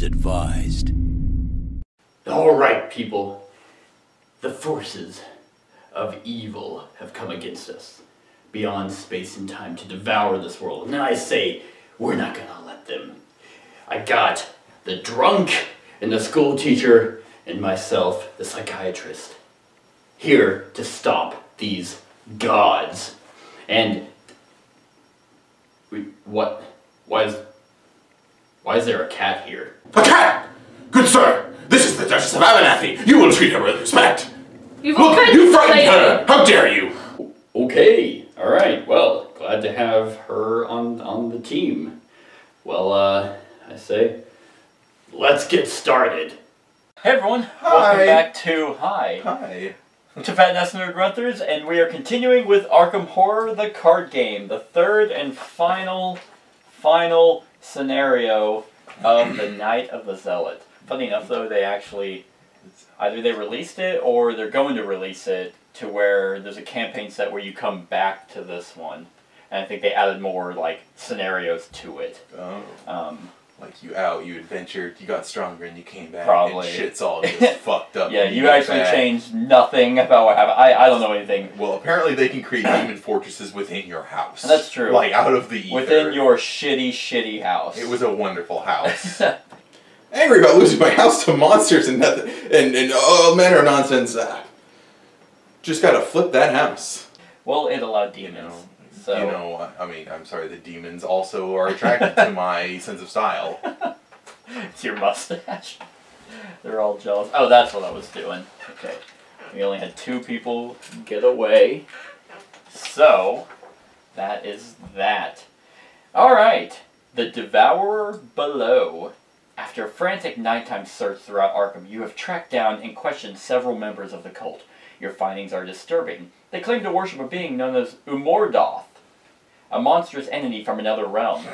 advised. Alright, people. The forces of evil have come against us, beyond space and time, to devour this world. And I say, we're not gonna let them. I got the drunk and the school teacher and myself, the psychiatrist, here to stop these gods. And what? Why is there a cat here? A cat! Good sir, this is the Duchess of Abernathy. You will treat her with respect. Look, you frightened her! How dare you! Okay, alright, well, glad to have her on the team. Well, I say, let's get started. Hey everyone, Hi. Welcome back to Hi. to Fat and Nerd Grunters, and we are continuing with Arkham Horror, the card game, the third and final scenario of the Night of the Zealot. Funny enough, though, they actually either they released it or they're going to release it to where there's a campaign set where you come back to this one, and I think they added more like scenarios to it. Oh. Like you adventured, you got stronger, and you came back. Probably. And shit's all just fucked up. Yeah, you actually changed nothing about what happened. I don't know anything. Well, apparently they can create demon fortresses within your house. That's true. Like out of the ether. Within your shitty house. It was a wonderful house. Angry about losing my house to monsters and nothing, and all manner of nonsense. Just gotta flip that house. Well, it allowed demons. So. You know, I mean, I'm sorry, the demons also are attracted to my sense of style. It's your mustache. They're all jealous. Oh, that's what I was doing. Okay. We only had 2 people get away. So, that is that. Alright. The Devourer below. After a frantic nighttime search throughout Arkham, you have tracked down and questioned several members of the cult. Your findings are disturbing. They claim to worship a being known as Umordoth, a monstrous entity from another realm.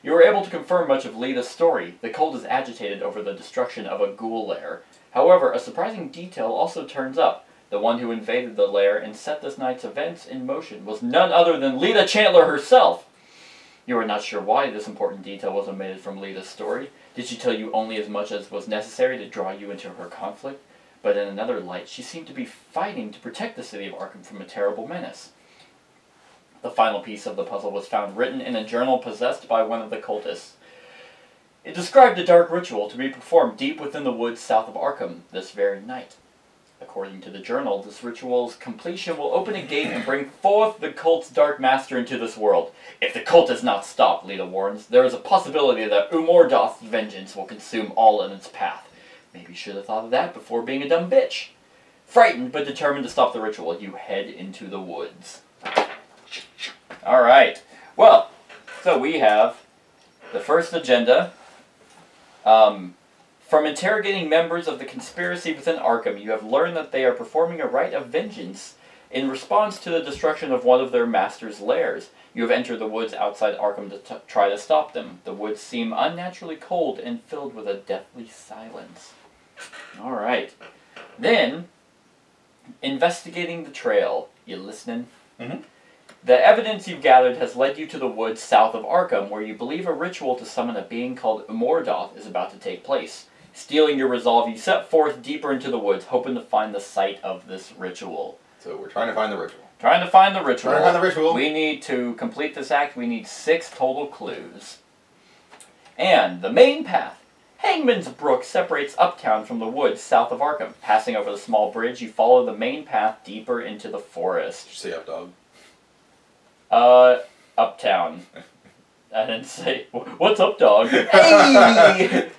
You were able to confirm much of Lita's story. The cult is agitated over the destruction of a ghoul lair. However, a surprising detail also turns up. The one who invaded the lair and set this night's events in motion was none other than Lita Chandler herself. You are not sure why this important detail was omitted from Lita's story. Did she tell you only as much as was necessary to draw you into her conflict? But in another light, she seemed to be fighting to protect the city of Arkham from a terrible menace. The final piece of the puzzle was found written in a journal possessed by one of the cultists. It described a dark ritual to be performed deep within the woods south of Arkham this very night. According to the journal, this ritual's completion will open a gate and bring forth the cult's dark master into this world. If the cult is not stopped, Lita warns, there is a possibility that Umordoth's vengeance will consume all in its path. Maybe you should have thought of that before being a dumb bitch. Frightened but determined to stop the ritual, you head into the woods. Alright, well, so we have the first agenda. From interrogating members of the conspiracy within Arkham, you have learned that they are performing a rite of vengeance in response to the destruction of one of their master's lairs. You have entered the woods outside Arkham to try to stop them. The woods seem unnaturally cold and filled with a deathly silence. Alright. Then, investigating the trail. You listening? Mm-hmm. The evidence you've gathered has led you to the woods south of Arkham, where you believe a ritual to summon a being called Umordoth is about to take place. Stealing your resolve, you set forth deeper into the woods, hoping to find the site of this ritual. So we're trying to find the ritual. Trying to find the ritual. Trying to find the ritual. We need to complete this act. We need 6 total clues. And the main path. Hangman's Brook separates Uptown from the woods south of Arkham. Passing over the small bridge, you follow the main path deeper into the forest. Did you say up, dog? Uptown. I didn't say... What's up, dog? Hey!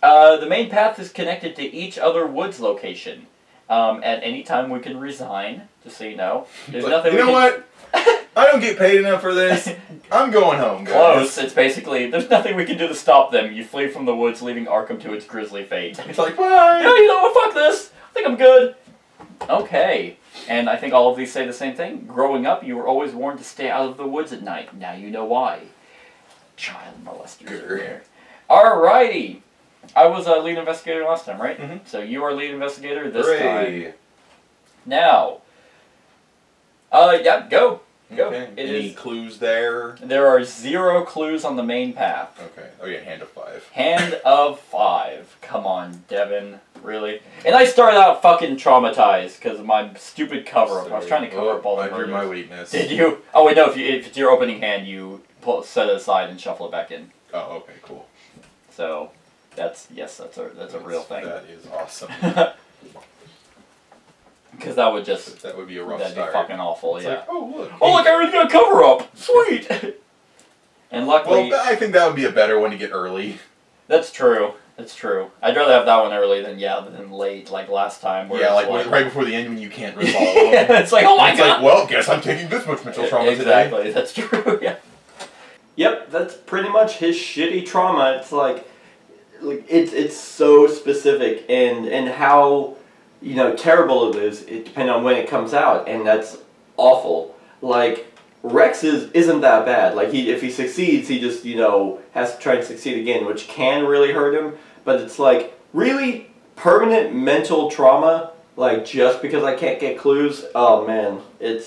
The main path is connected to each other woods location. At any time we can resign, just so you know. There's nothing you know what? I don't get paid enough for this. I'm going home, guys. Close. It's basically, there's nothing we can do to stop them. You flee from the woods, leaving Arkham to its grisly fate. It's like, bye! No, you know what? Fuck this! I think I'm good. Okay. And I think all of these say the same thing. Growing up, you were always warned to stay out of the woods at night. Now you know why. Child molesters are there. Alrighty. I was a lead investigator last time, right? Mm-hmm. So you are lead investigator this Hooray. time. Now. Yeah, go. Go. Okay. It Any is. clues there? There are 0 clues on the main path. Okay. Oh yeah, hand of 5. Hand of 5. Come on, Devin. Really? And I started out fucking traumatized because of my stupid cover-up. I was trying to cover up all the I drew murders. my weakness. Did you? Oh wait, no. If it's your opening hand, you set it aside and shuffle it back in. Oh, okay, cool. So, that's a real thing. That is awesome. Because that would just That would be a rough that'd start. be fucking awful. It's Yeah. like, oh look. Oh look, I already got a cover-up. Sweet. And luckily, Well, I think that would be a better one to get early. that's true. That's true. I'd rather have that one early than late, like last time. Where Yeah, it's like right before the end when you can't resolve yeah, them. it's like, oh my It's god. like, well, guess I'm taking this much mental trauma today. Exactly. That's true. Yeah. Yep, that's pretty much his shitty trauma. It's like it's so specific and how terrible it is. It depends on when it comes out, and that's awful. Like Rex's isn't that bad. Like if he succeeds, he just has to try and succeed again, which can really hurt him. But it's like really permanent mental trauma. Like just because I can't get clues, oh man, it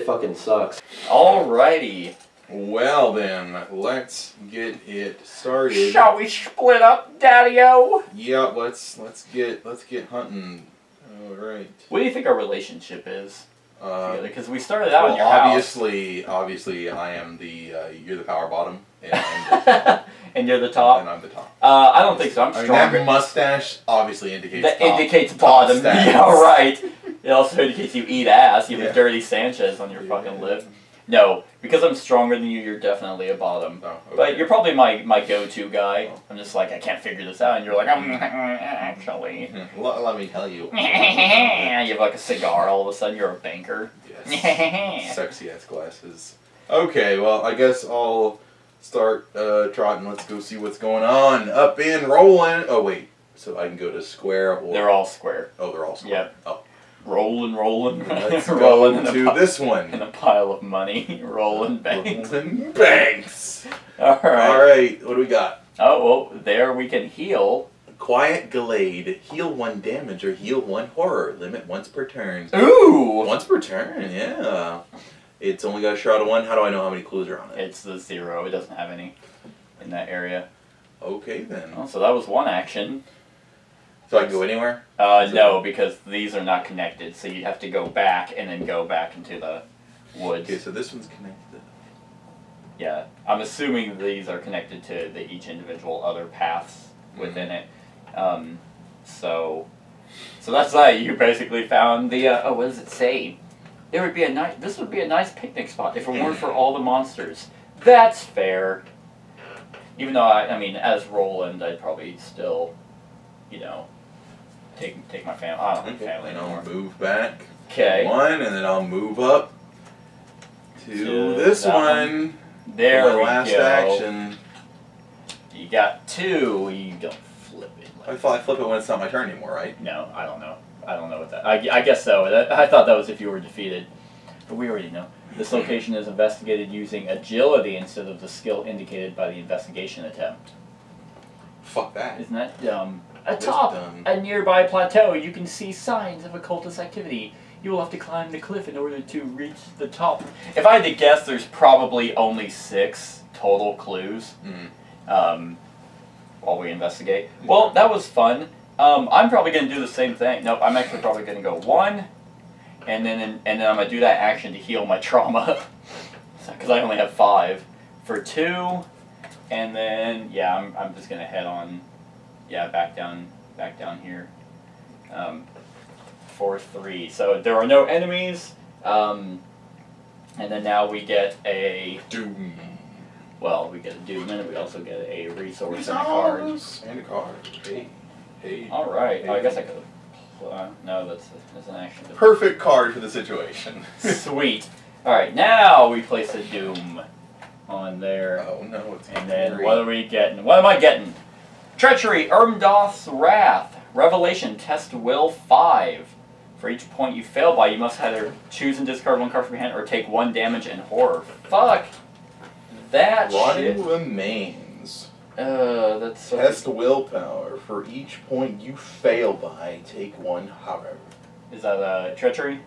fucking sucks. Alrighty. Well then, let's get it started. Shall we split up, Daddy-O? Yeah, let's get hunting. All right. What do you think our relationship is? Because we started Well, out in your obviously, I am you're the power bottom, and house. And you're the top? and I'm the top. I don't think so. I'm I mean, stronger. that mustache obviously indicates That top, indicates top bottom. stats. Yeah, right. It also indicates you eat ass. You have Yeah. a dirty Sanchez on your Yeah. fucking lip. No, because I'm stronger than you, you're definitely a bottom. Oh, okay. But you're probably my go-to guy. Oh. I'm just like, I can't figure this out. And you're like, actually. Let me tell you. You have like a cigar all of a sudden. You're a banker. Yes. Sexy ass glasses. Okay, well, I guess I'll start trotting. Let's go see what's going on. Up and rolling. Oh, wait. So I can go to square or... They're all square. Oh, they're all square. Yep. Oh. Rolling. Let's rolling go in to this one. in a pile of money. Rolling banks. Rolling banks. Alright. Alright, what do we got? Oh, well, there we can heal. Quiet Glade. Heal 1 damage or heal 1 horror. Limit once per turn. Ooh! Once per turn, yeah. It's only got a shroud of 1. How do I know how many clues are on it? It's the 0. It doesn't have any in that area. Okay, then. Oh, so that was one action. So I can go anywhere? No, because these are not connected. So you'd have to go back and then go back into the woods. Okay, so this one's connected. Yeah, I'm assuming these are connected to each individual other paths within it. So that's that. You basically found the. What does it say? There would be This would be a nice picnic spot if it weren't for all the monsters. That's fair. Even though I mean, as Roland, I'd probably still, take my family. I don't have family And anymore. I'll move back. Okay. 1, and then I'll move up to this that one. There for my we last go. action. You got 2. You don't flip it. I thought I flip it when it's not my turn anymore, right? No, I don't know. I don't know what that... I guess so. I thought that was if you were defeated. But we already know. This location is investigated using agility instead of the skill indicated by the investigation attempt. Fuck that. Isn't that dumb? That's Atop dumb. a nearby plateau, you can see signs of occultist activity. You will have to climb the cliff in order to reach the top. If I had to guess, there's probably only 6 total clues while we investigate. Well, that was fun. I'm probably going to do the same thing. Nope, I'm actually probably going to go 1, and then I'm going to do that action to heal my trauma. Because I only have 5. For 2, and then, yeah, I'm just going to head on, back down here. For 3. So there are no enemies, and then now we get a... Doom. Well, we get a doom, and we also get a resource and a card. And a card. Hey. Alright, I guess I could... no, that's an action. Perfect card for the situation. Sweet. Alright, now we place a doom on there. Oh no, it's And then what are we getting? What am I getting? Treachery, Ermdoth's Wrath. Revelation, test will 5. For each point you fail by, you must either choose and discard 1 card from your hand or take 1 damage and horror. Fuck that shit. Rotting remains. That's so... Test willpower. For each point you fail by, take 1 horror. Is that treachery?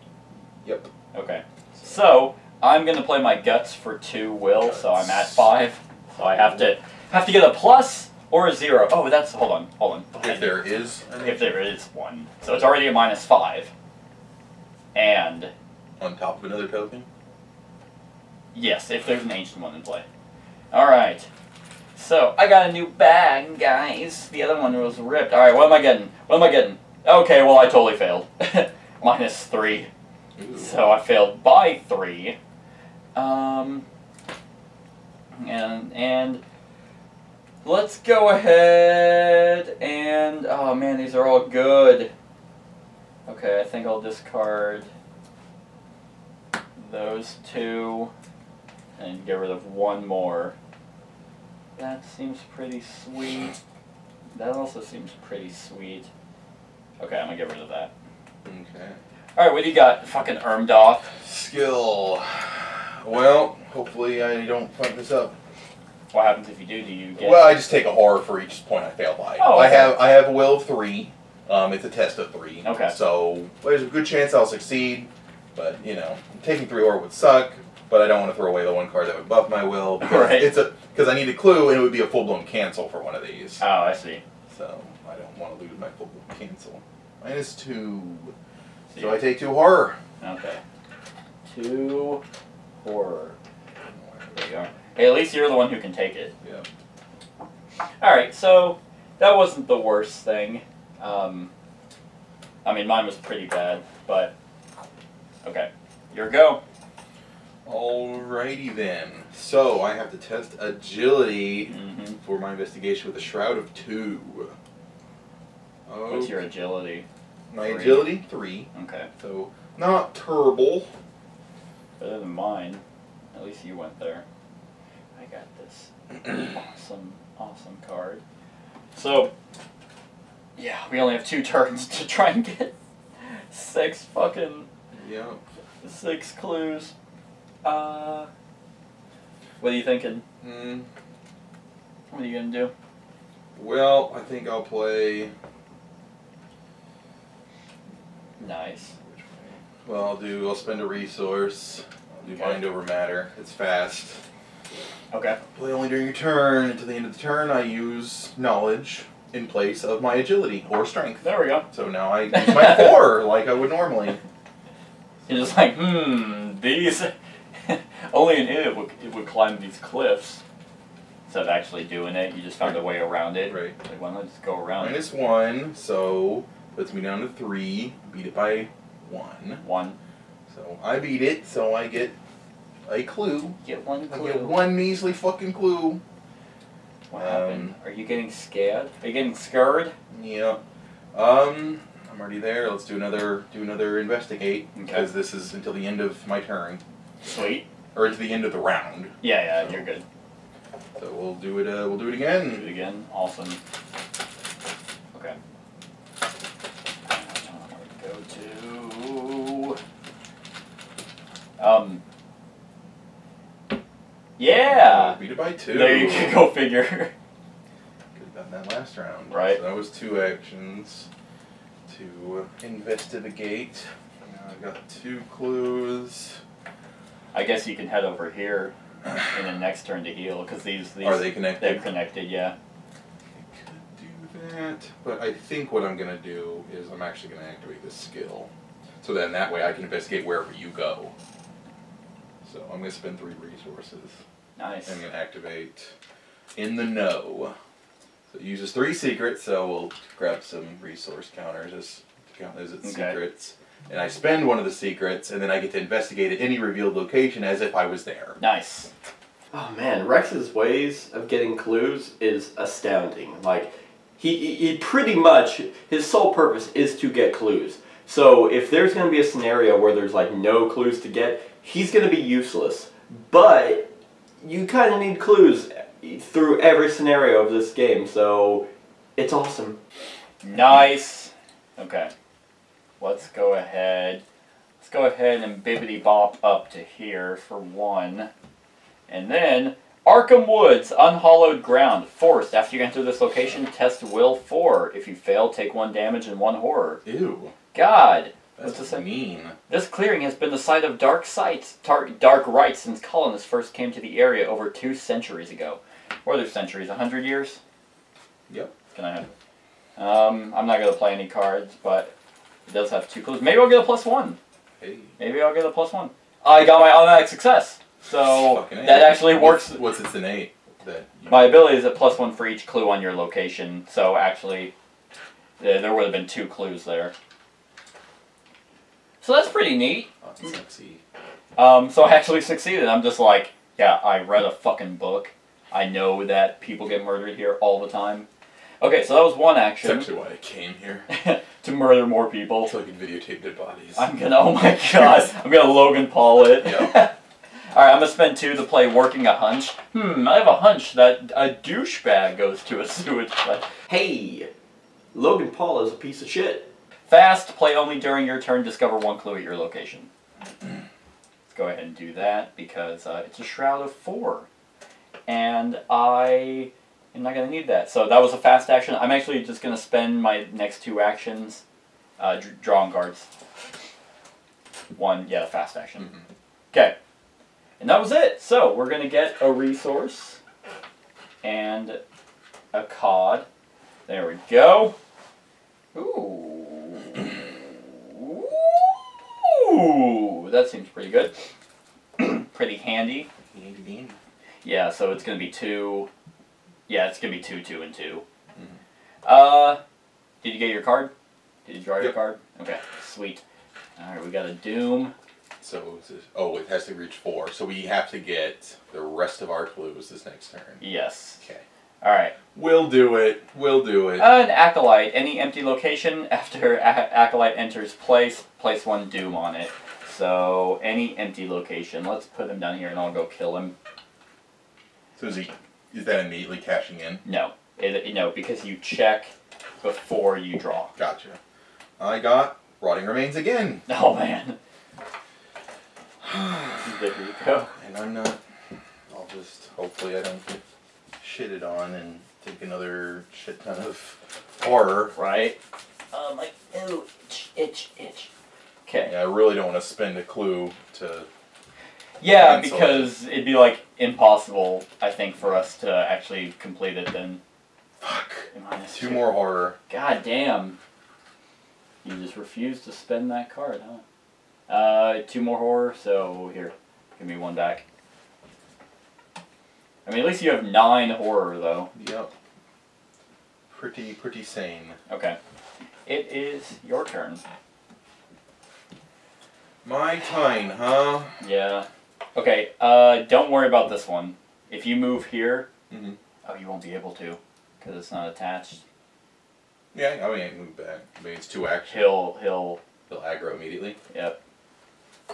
Yep. Okay. So, I'm gonna play my guts for 2 will, so I'm at 5. So I have to get a plus or a 0. Oh, that's hold on. If there is If there is one, so it's already a -5. And on top of another token. yes, if there's an ancient one in play. All right. So I got a new bag, guys. The other one was ripped. All right, what am I getting? Okay, well I totally failed. -3. Ooh. So I failed by 3. And let's go ahead and oh man, these are all good. Okay, I think I'll discard those 2 and get rid of 1 more. That seems pretty sweet. That also seems pretty sweet. Okay, I'm gonna get rid of that. Okay. Alright, what do you got? Fucking Ermdoth. Skill. Well, hopefully I don't fuck this up. What happens if you do? Do you get... Well, I just take a horror for each point I fail by. Oh, okay. I have a will of 3. It's a test of 3. Okay. So there's a good chance I'll succeed, but you know, taking 3 horror would suck. But I don't want to throw away the 1 card that would buff my will because right. because I need a clue and it would be a full blown cancel for one of these. Oh, I see. So I don't want to lose my full blown cancel. -2. So I take 2 horror. Okay. 2 horror. There you are. Hey, at least you're the one who can take it. Yeah. Alright, so that wasn't the worst thing. I mean, mine was pretty bad, but okay. Your go. Alrighty then. So I have to test agility for my investigation with a shroud of 2. What's your agility? My 3. agility 3. Okay. So not terrible. Better than mine. At least you went there. I got this awesome card. So, yeah, we only have 2 turns to try and get 6 fucking... Yeah. 6 clues. What are you thinking? What are you gonna do? Well, I think I'll play... Nice. Well, I'll spend a resource. I'll do Mind Over Matter. It's fast. Okay. Play only during your turn. Until the end of the turn, I use Knowledge in place of my Agility or Strength. There we go. So now I use my 4 like I would normally. You're just like, these... Only an idiot would climb these cliffs. Instead of actually doing it, you just found a way around it. Right. Like, why not just go around it? -1, so puts me down to 3. Beat it by 1. 1. So I beat it, so I get a clue. Get 1 clue. I get 1 measly fucking clue. What happened? Are you getting scared? Are you getting scared? Yeah. I'm already there. Let's do another investigate because Okay. this is until the end of my turn, Sweet. or until the end of the round. Yeah, So- you're good. So we'll do it. We'll do it Do again. it again. Awesome. Okay. Go to... Yeah! Beat it by 2. There you can go figure. Could have done that last round. Right. So that was 2 actions to investigate. Now I got 2 clues. I guess you can head over here in the next turn to heal, because these Are they connected? They're connected, yeah. I could do that, but I think what I'm gonna do is I'm actually gonna activate this skill, so then that way I can investigate wherever you go. So I'm gonna spend 3 resources. Nice. I'm gonna activate In the Know. So it uses 3 secrets, so we'll grab some resource counters as to count as its secrets. And I spend one of the secrets, and then I get to investigate at any revealed location as if I was there. Nice. Oh man, Rex's ways of getting clues is astounding. Like, he pretty much, his sole purpose is to get clues. So if there's going to be a scenario where there's like no clues to get, he's going to be useless. But you kind of need clues through every scenario of this game, so it's awesome. Nice. Okay. Let's go ahead. Let's go ahead and bibbity bop up to here for 1. And then, Arkham Woods, Unhallowed Ground. Forced. After you enter this location, test Will 4. If you fail, take 1 damage and 1 horror. Ew. God. What's this say? mean. This clearing has been the site of dark rites since colonists first came to the area over 2 centuries ago. What are their centuries? 100 years? Yep. Can I have? I'm not gonna play any cards, but it does have 2 clues. Maybe I'll get a +1. Hey. Maybe I'll get a +1. I got my automatic success, so Fucking that actually works. What's its innate? My ability is a +1 for each clue on your location. So actually, there would have been 2 clues there. So that's pretty neat. Oh, it's sexy. So I actually succeeded. I'm just like, yeah, I read a fucking book. I know that people get murdered here all the time. Okay, so that was one action. That's actually why I came here. To murder more people. So I can videotape dead bodies. I'm gonna, oh my god, I'm gonna Logan Paul it. Yep. Alright, I'm gonna spend 2 to play Working a Hunch. I have a hunch that a douchebag goes to a sewage plant. Hey, Logan Paul is a piece of shit. Fast, play only during your turn, discover 1 clue at your location. Let's go ahead and do that because it's a Shroud of 4. And I am not going to need that. So that was a fast action. I'm actually just going to spend my next 2 actions drawing cards. 1, yeah, fast action. Okay. And that was it. So we're going to get a resource and a cod. There we go. Ooh, that seems pretty good. Pretty handy. Yeah, so it's gonna be 2. Yeah, it's gonna be 2, 2, and 2. Did you get your card? Did you draw your card? Okay, sweet. All right, we got a Doom. So, it has to reach 4. So we have to get the rest of our clues this next turn. Yes. Okay. All right. We'll do it. We'll do it. An Acolyte. Any empty location after Acolyte enters place 1 Doom on it. So any empty location. Let's put him down here and I'll go kill him. So is that immediately cashing in? No. No, because you check before you draw. Gotcha. I got Rotting Remains again. Oh man. There you go. And I'm not. I'll just. Hopefully I don't get shitted on and take another shit ton of horror. Right? Like, ooh, itch. Okay. Yeah, I really don't want to spend a clue to. Yeah, because it'd be like impossible, I think, for us to actually complete it then. Fuck. -2. 2 more horror. God damn. You just refuse to spend that card, huh? 2 more horror, so here, give me 1 back. I mean, at least you have 9 horror, though. Yep. Pretty sane. Okay. It is your turn. My time, huh? Yeah. Okay, don't worry about this one. If you move here, oh, you won't be able to, because it's not attached. Yeah, I mean, I can move back. I mean, it's 2 action. He'll aggro immediately. Yep.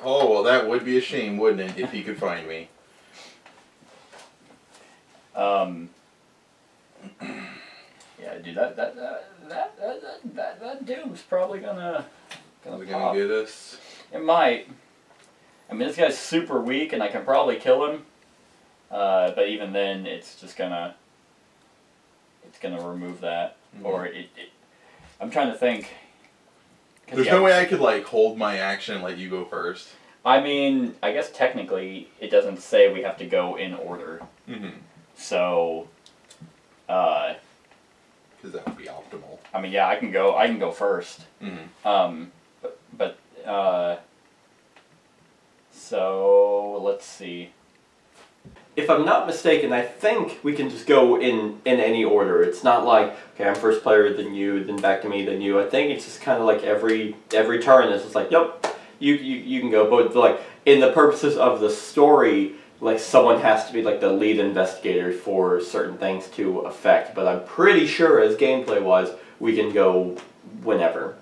Oh, well, that would be a shame, wouldn't it, if he could find me? Yeah, dude, that Doom's probably gonna Is it pop. gonna get us? It might. I mean, this guy's super weak, and I can probably kill him. But even then, it's just gonna remove that, or it. I'm trying to think. There's no way I could like hold my action and let you go first. I mean, I guess technically it doesn't say we have to go in order. So. Because that would be optimal. I mean, yeah, I can go first. So let's see. If I'm not mistaken, I think we can just go in any order. It's not like, okay, I'm first player, then you, then back to me, then you. I think it's just kind of like every turn is just like, yep, you can go. But like in the purposes of the story, like someone has to be like the lead investigator for certain things to affect. But I'm pretty sure, as gameplay wise, we can go whenever.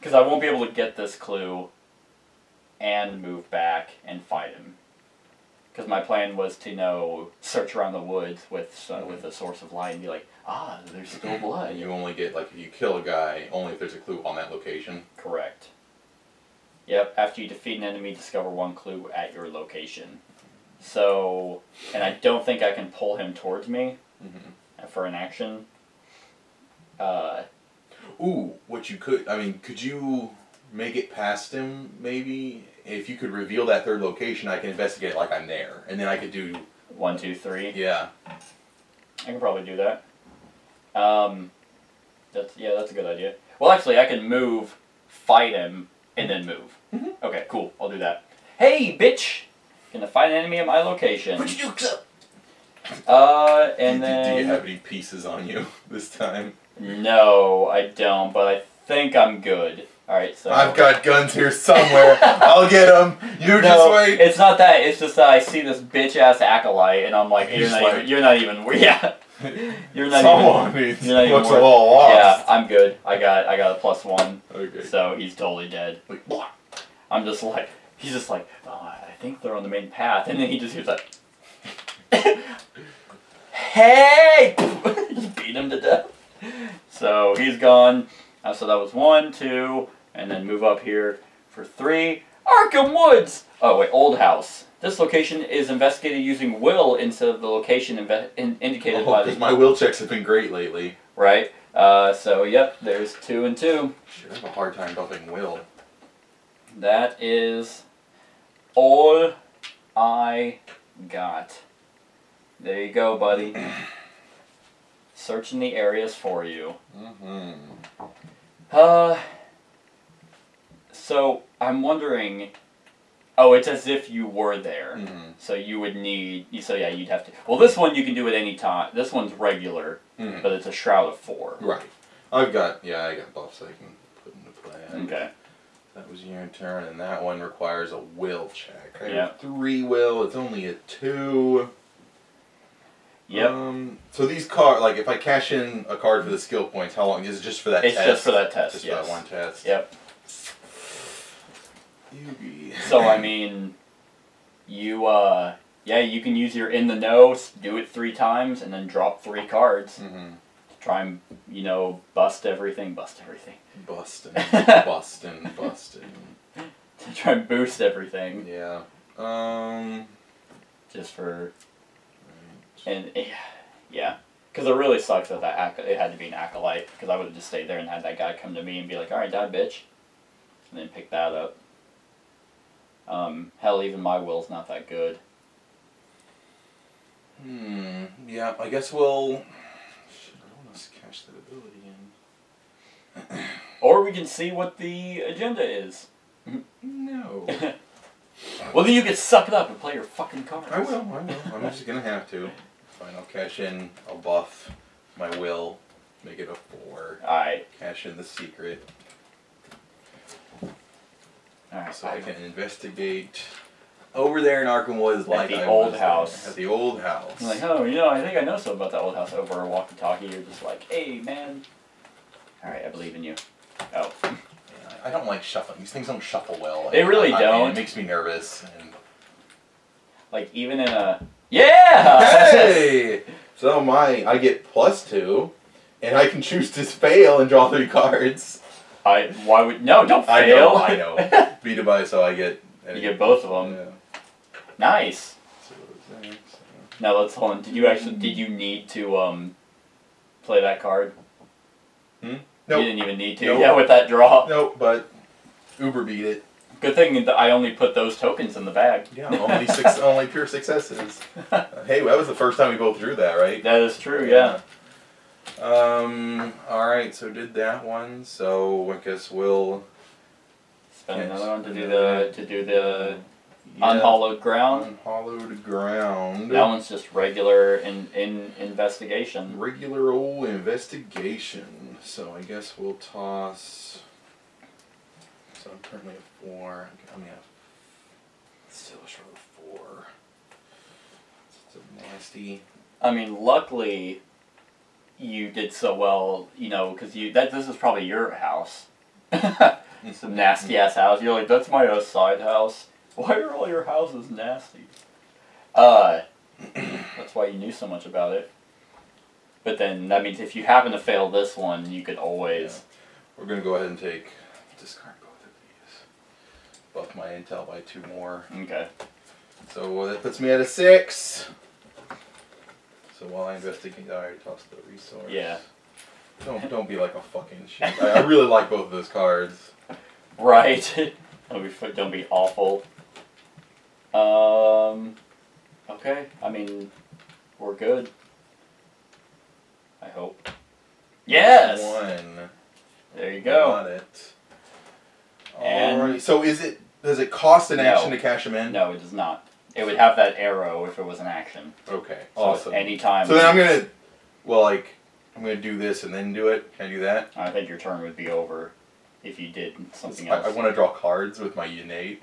Because I won't be able to get this clue and move back and fight him. Because my plan was to, search around the woods with a source of light and be like, there's still blood. You only get, like, if you kill a guy, only if there's a clue on that location. Correct. Yep, after you defeat an enemy, discover 1 clue at your location. So, and I don't think I can pull him towards me for an action. Ooh, what you could, I mean, could you make it past him, maybe? If you could reveal that third location, I can investigate like I'm there. And then I could do... 1, 2, 3. Yeah. I can probably do that. That's a good idea. Well, actually, I can move, fight him, and then move. Mm-hmm. Okay, cool. I'll do that. Hey, bitch! Gonna fight an enemy at my location. What'd you do? And do then... you have any pieces on you this time? No, I don't, but I think I'm good. Alright, so... I've got guns here somewhere. I'll get them. You just wait. It's not that. It's just that I see this bitch-ass acolyte, and I'm like, you're not even... Yeah. You're not Someone even... needs, You're not even looks a little lost. Yeah, I'm good. I got a +1. Okay. So he's totally dead. Like, I'm just like... He's just like, oh, I think they're on the main path. And then he just hears like... Hey! He beat him to death. So he's gone. So that was 1, 2, and then move up here for 3. Arkham Woods! Oh wait, Old House. This location is investigated using will instead of the location indicated by the... because my will checks have been great lately. Right. So yep, there's 2 and 2. Shit, I have a hard time buffing will. That is all I got. There you go, buddy. Searching the areas for you. Mm-hmm. So I'm wondering. Oh, it's as if you were there. Mm-hmm. So you would need. So yeah, you'd have to. Well, this one you can do at any time. This one's regular, Mm-hmm. but it's a Shroud of 4. Right. I got buffs I can put into play. Okay. That was your turn, and that one requires a will check. I Yeah. have 3 will. It's only a 2. Yep. So these cards, like if I cash in a card for the skill points, how long is it just for that It's test? just for that test. Just yes. for that one test. Yep. Yugi. So I mean, you you can use your in the know, do it 3 times, and then drop 3 cards. Mm-hmm. Try and bust everything. Bustin'. Try and boost everything. Yeah. Just for and yeah, because it really sucks that it had to be an acolyte. Because I would have just stayed there and had that guy come to me and be like, "All right, die, bitch," and then pick that up. Hell, even my will's not that good. Yeah, I guess we'll... Shit, I don't want to cash that ability in. Or we can see what the agenda is. No. Well, then you can suck it up and play your fucking cards. I will. I'm just going to have to. Fine, I'll cash in, I'll buff my will, make it a 4. Alright. Cash in the secret. Alright. So I can investigate over there in Arkham Woods like the I old was house. At the old house. I'm like, oh, I think I know something about that old house over a walkie-talkie. You're just like, hey, man. Alright, I believe in you. Oh. Yeah, I don't like shuffling. These things don't shuffle well. They really don't. It makes me nervous. And... Like, even in a... Yeah! Hey! So I get +2, and I can choose to fail and draw 3 cards. Why would... No, don't fail! I know. Beat it by, so I get... You get both of them. Yeah. Nice! So there, so. Now let's hold on. Did you need to, play that card? Nope. You didn't even need to. Nope. Yeah, with that draw. Nope, but Uber beat it. Good thing that I only put those tokens in the bag. Yeah, only pure successes. Hey, that was the first time we both drew that, right? That is true, yeah. Alright, so did that one, so I guess we'll... Spend another one to do the unhallowed ground. Unhallowed ground. That one's just regular in investigation. Regular old investigation. So I guess we'll toss... So I'm currently at 4. I'm gonna still a short of 4. It's a nasty. I mean, luckily, you did so well, because this is probably your house. Some nasty ass house. You're like, that's my side house. Why are all your houses nasty? That's why you knew so much about it. But then that means if you happen to fail this one, you could always. Yeah. We're gonna go ahead and discard both of these. Buff my intel by 2 more. Okay. So that puts me at a 6. So while I investigate, I already tossed the resource. Yeah. Don't be like a fucking shit. I really like both of those cards. Right. Don't be awful. Okay. I mean, we're good. I hope. Yes! One. There you go. Got it. And Alright, so does it cost an action to cash them in? No, it does not. It would have that arrow if it was an action. Okay, So awesome. anytime. So then I'm gonna, well, like, I'm gonna do this and then do it. Can I do that? I think your turn would be over if you did something else. I want to draw cards with my innate.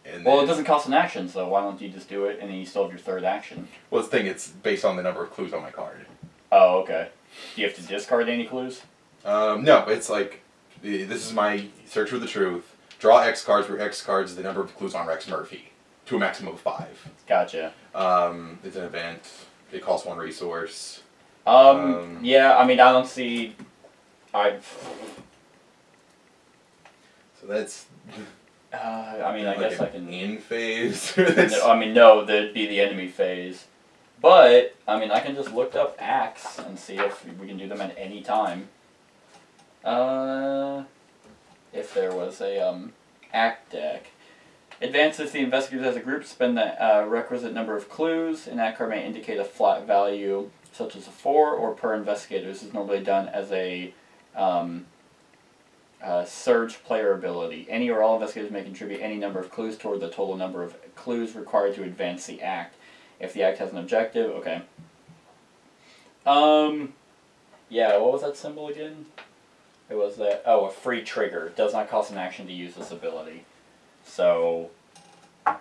And Well, then, it doesn't cost an action, so why don't you just do it and then you still have your third action? Well, the thing, it's based on the number of clues on my card. Oh, okay. Do you have to discard any clues? No, it's like, this is my search for the truth. Draw X cards where X cards is the number of clues on Rex Murphy. To a maximum of 5. Gotcha. It's an event. It costs 1 resource. Yeah, I mean, I don't see... So that's... I mean, I like guess I can... in phase? No, I mean, no, that'd be the enemy phase. But, I mean, I can just look up acts and see if we can do them at any time. If there was a, act deck. Advances the investigators as a group spend the requisite number of clues. An act card may indicate a flat value, such as a 4, or per investigator. This is normally done as a surge player ability. Any or all investigators may contribute any number of clues toward the total number of clues required to advance the act. If the act has an objective, okay. Yeah, what was that symbol again? It was that, oh, a free trigger. It does not cost an action to use this ability. So, I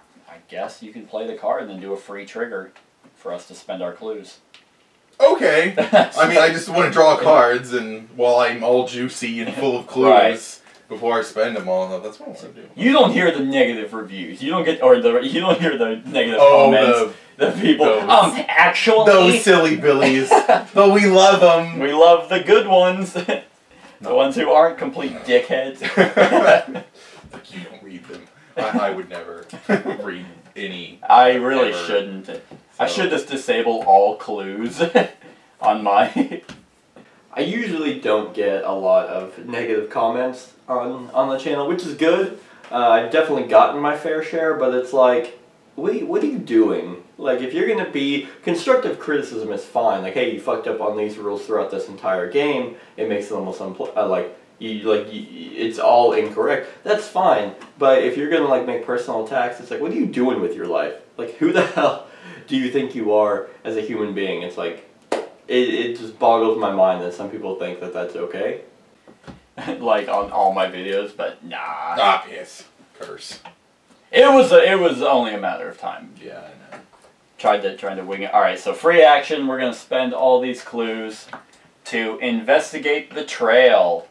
guess you can play the card and then do a free trigger for us to spend our clues. Okay. I mean, I just want to draw cards, and while I'm all juicy and full of clues, Right. before I spend them all, that's what I want to do. You don't hear the negative reviews. You don't get, or you don't hear the negative Oh, comments. The people, those- actually, Those silly billies. But we love them. we love the good ones. The ones who aren't complete dickheads. Like, you don't read them. I would never read any. I really ever. shouldn't. I should just disable all clues on my... I usually don't get a lot of negative comments on the channel, which is good. I've definitely gotten my fair share, but it's like, what are you doing? Like, if you're gonna be... Constructive criticism is fine. Like, hey, you fucked up on these rules throughout this entire game. It makes it almost it's all incorrect. That's fine. But if you're gonna like make personal attacks, it's like, what are you doing with your life? Like, who the hell do you think you are as a human being? It's like, it just boggles my mind that some people think that that's okay. Like on all my videos, but nah. Ah, yes. Curse. It was only a matter of time. Yeah, I know. Trying to wing it. Alright, so free action, we're gonna spend all these clues to investigate the trail.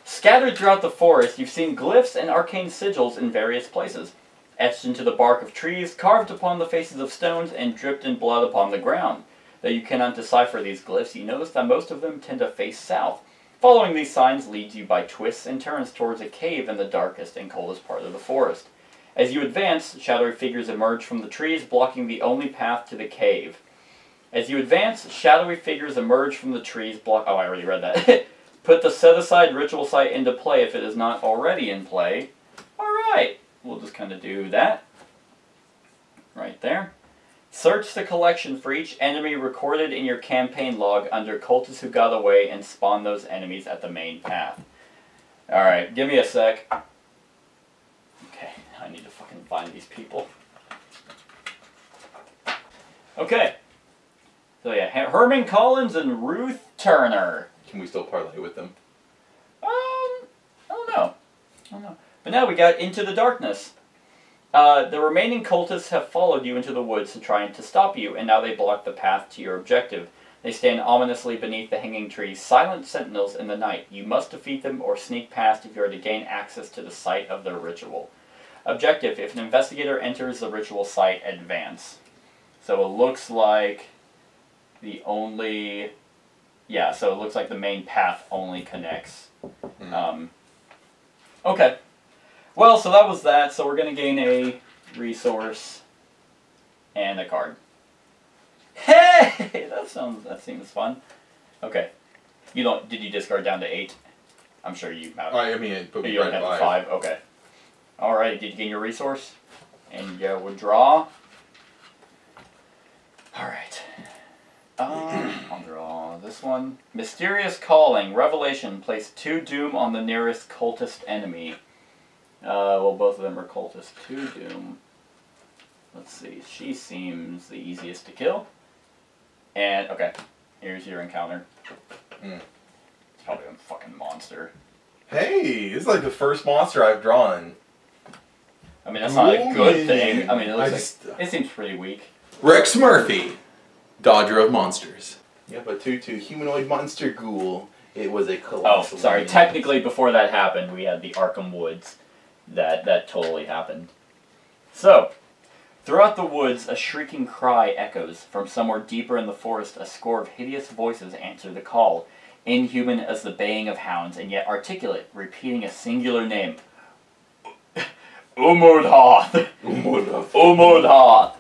Scattered throughout the forest, you've seen glyphs and arcane sigils in various places, etched into the bark of trees, carved upon the faces of stones, and dripped in blood upon the ground. Though you cannot decipher these glyphs, you notice that most of them tend to face south. Following these signs leads you by twists and turns towards a cave in the darkest and coldest part of the forest. As you advance, shadowy figures emerge from the trees, blocking the only path to the cave. As you advance, shadowy figures emerge from the trees, oh, I already read that. Put the set-aside ritual site into play if it is not already in play. Alright, we'll just kind of do that. Right there. Search the collection for each enemy recorded in your campaign log under cultists who got away and spawn those enemies at the main path. Alright, give me a sec. Okay, I need to fucking find these people. Okay. So yeah, Herman Collins and Ruth Turner. Can we still parlay with them? I don't know. But now we got Into the Darkness. The remaining cultists have followed you into the woods to try to stop you, and now they block the path to your objective. They stand ominously beneath the hanging trees, silent sentinels in the night. You must defeat them or sneak past if you are to gain access to the site of their ritual. Objective: if an investigator enters the ritual site, advance. So it looks like the only... Yeah, so it looks like the main path only connects. Okay. Well, so that was that. So we're going to gain a resource and a card. Hey! That seems fun. Okay. You don't. Did you discard down to 8? I'm sure you have. I mean, it put me You right only at have 5. 5. Okay. All right. Did you gain your resource? And withdraw. All right. I'll draw this one. Mysterious Calling. Revelation. Place 2 doom on the nearest cultist enemy. Well, both of them are cultists. 2 doom. Let's see. She seems the easiest to kill. And, okay. Here's your encounter. It's probably a fucking monster. Hey, this is like the first monster I've drawn. I mean, that's not a good thing. I mean, it seems pretty weak. Rex Murphy, Dodger of Monsters. Yep, a 2/2 humanoid monster ghoul. It was a colossal. Oh, sorry. Technically, before that happened, we had the Arkham Woods. That totally happened. So, throughout the woods, a shrieking cry echoes. From somewhere deeper in the forest, a score of hideous voices answer the call, inhuman as the baying of hounds, and yet articulate, repeating a singular name. Umudhoth! Umudhoth. Umudhoth!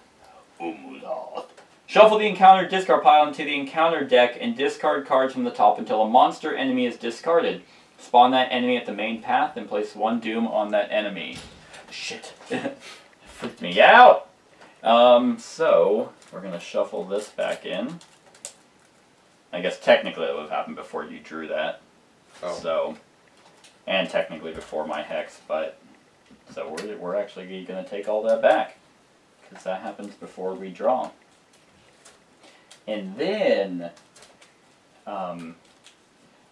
Umudhoth. Shuffle the encounter discard pile into the encounter deck and discard cards from the top until a monster enemy is discarded. Spawn that enemy at the main path and place 1 doom on that enemy. Shit. Freaked me out! So, we're gonna shuffle this back in. I guess technically it would have happened before you drew that. Oh. So, and technically before my hex, but... So we're actually going to take all that back. Because that happens before we draw. And then...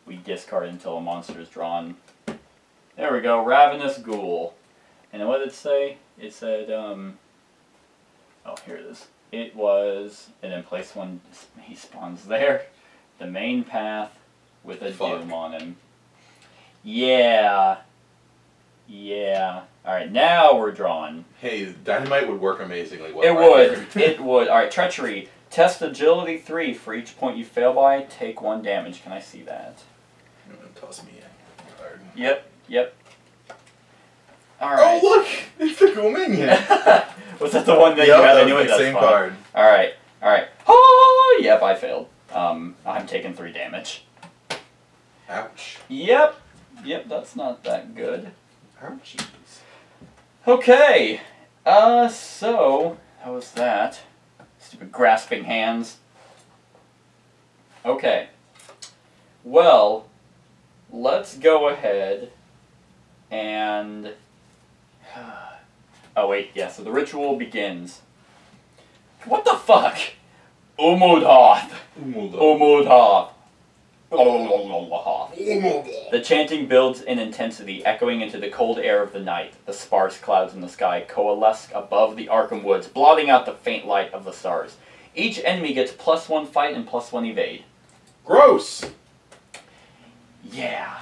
we discard until a monster is drawn. There we go, Ravenous Ghoul. And what did it say? It said, oh, here it is. It was, and then place 1, he spawns there. The main path with a doom on him. Yeah. Yeah. Alright, now we're drawn. Hey, Dynamite would work amazingly well. It would. It would. Alright, Treachery. Test Agility 3. For each point you fail by, take 1 damage. Can I see that? Toss me a card. Yep. Yep. Alright. Oh, look! It's the Ghoul Minion! Was that the one that you had anyway? That's the same card. Alright. Alright. Oh, yep, I failed. I'm taking 3 damage. Ouch. Yep. Yep, that's not that good. Ouchies. Okay. So, how was that? Stupid grasping hands. Okay. Well, let's go ahead and... Oh wait, yeah, so the ritual begins. What the fuck? Umudhoth. Umudhoth. The chanting builds in intensity, echoing into the cold air of the night. The sparse clouds in the sky coalesce above the Arkham Woods, blotting out the faint light of the stars. Each enemy gets +1 fight and +1 evade. Gross! Yeah.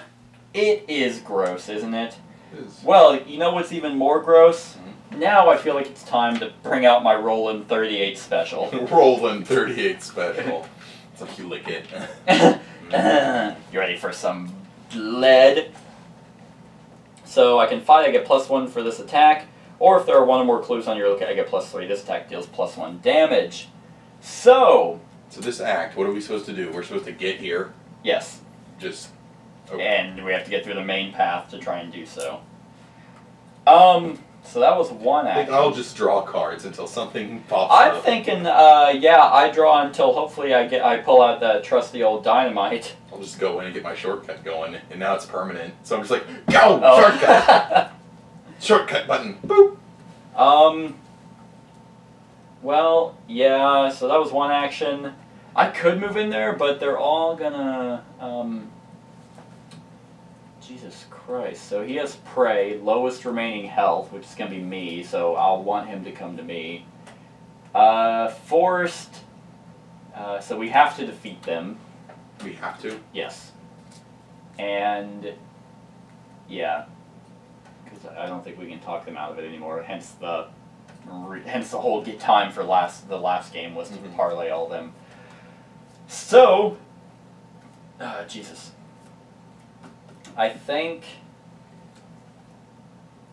It is gross, isn't it? It is. Well, you know what's even more gross? Now I feel like it's time to bring out my Roland 38 special. Roland 38 special. It's like you lick it. You ready for some lead? So I can fight, I get +1 for this attack, or if there are 1 or more clues on your lookout, I get +3. This attack deals +1 damage. So this act, what are we supposed to do? We're supposed to get here? Yes. Just... Okay. And we have to get through the main path to try and do so. So that was 1 I think action. I'll just draw cards until something pops I'm up. thinking, yeah, I draw until hopefully I pull out that trusty old dynamite. I'll just go in and get my shortcut going, and now it's permanent. So I'm just like, go! Oh. Shortcut! Shortcut button. Boop! Well, yeah, so that was 1 action. I could move in there, but they're all gonna, Jesus Christ. So he has prey, lowest remaining health, which is gonna be me, so I'll want him to come to me. Forced, so we have to defeat them. We have to? Yes. And, yeah. Because I don't think we can talk them out of it anymore, hence the whole time for the last game was to parlay all of them. So, Jesus. I think,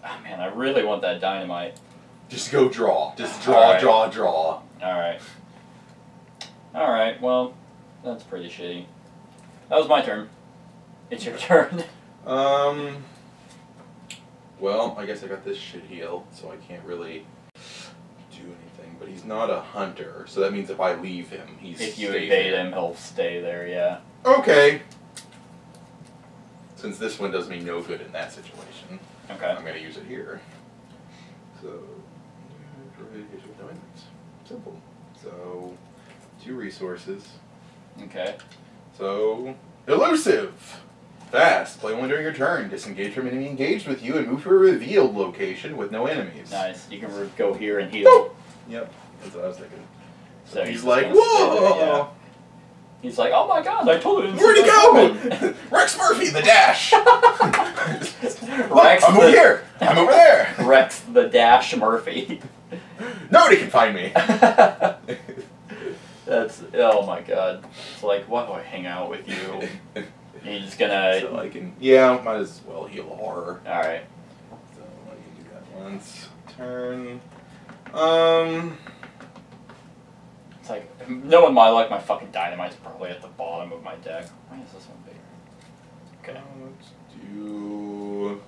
oh man, I really want that dynamite. Just go draw. Just draw, right. draw. Alright. Alright, well, that's pretty shitty. That was my turn. It's your turn. Well, I guess I got this shit heal, so I can't really do anything. But he's not a hunter, so that means if I leave him, he's If you evade him, he'll stay there, yeah. Okay. Since this one does me no good in that situation, Okay. I'm going to use it here. So, simple. So, 2 resources. Okay. So, elusive! Fast. Play one during your turn. Disengage from enemy engaged with you and move to a revealed location with no enemies. Nice. You can go here and heal. Boop. Yep. That's what I was thinking. So he's just like, gonna stay whoa! there, yeah. He's like, oh my god, I told you. Where'd he go? Rex Murphy, the dash! Rex I'm over here! I'm over there! Rex the Dash Murphy. Nobody can find me! That's, oh my god. It's like, why do I hang out with you? You're just gonna... So I can, yeah, might as well heal horror. Alright. So I can do that once. Turn. It's like, knowing my luck, my fucking dynamite's probably at the bottom of my deck. Why is this one bigger? Okay. Let's do...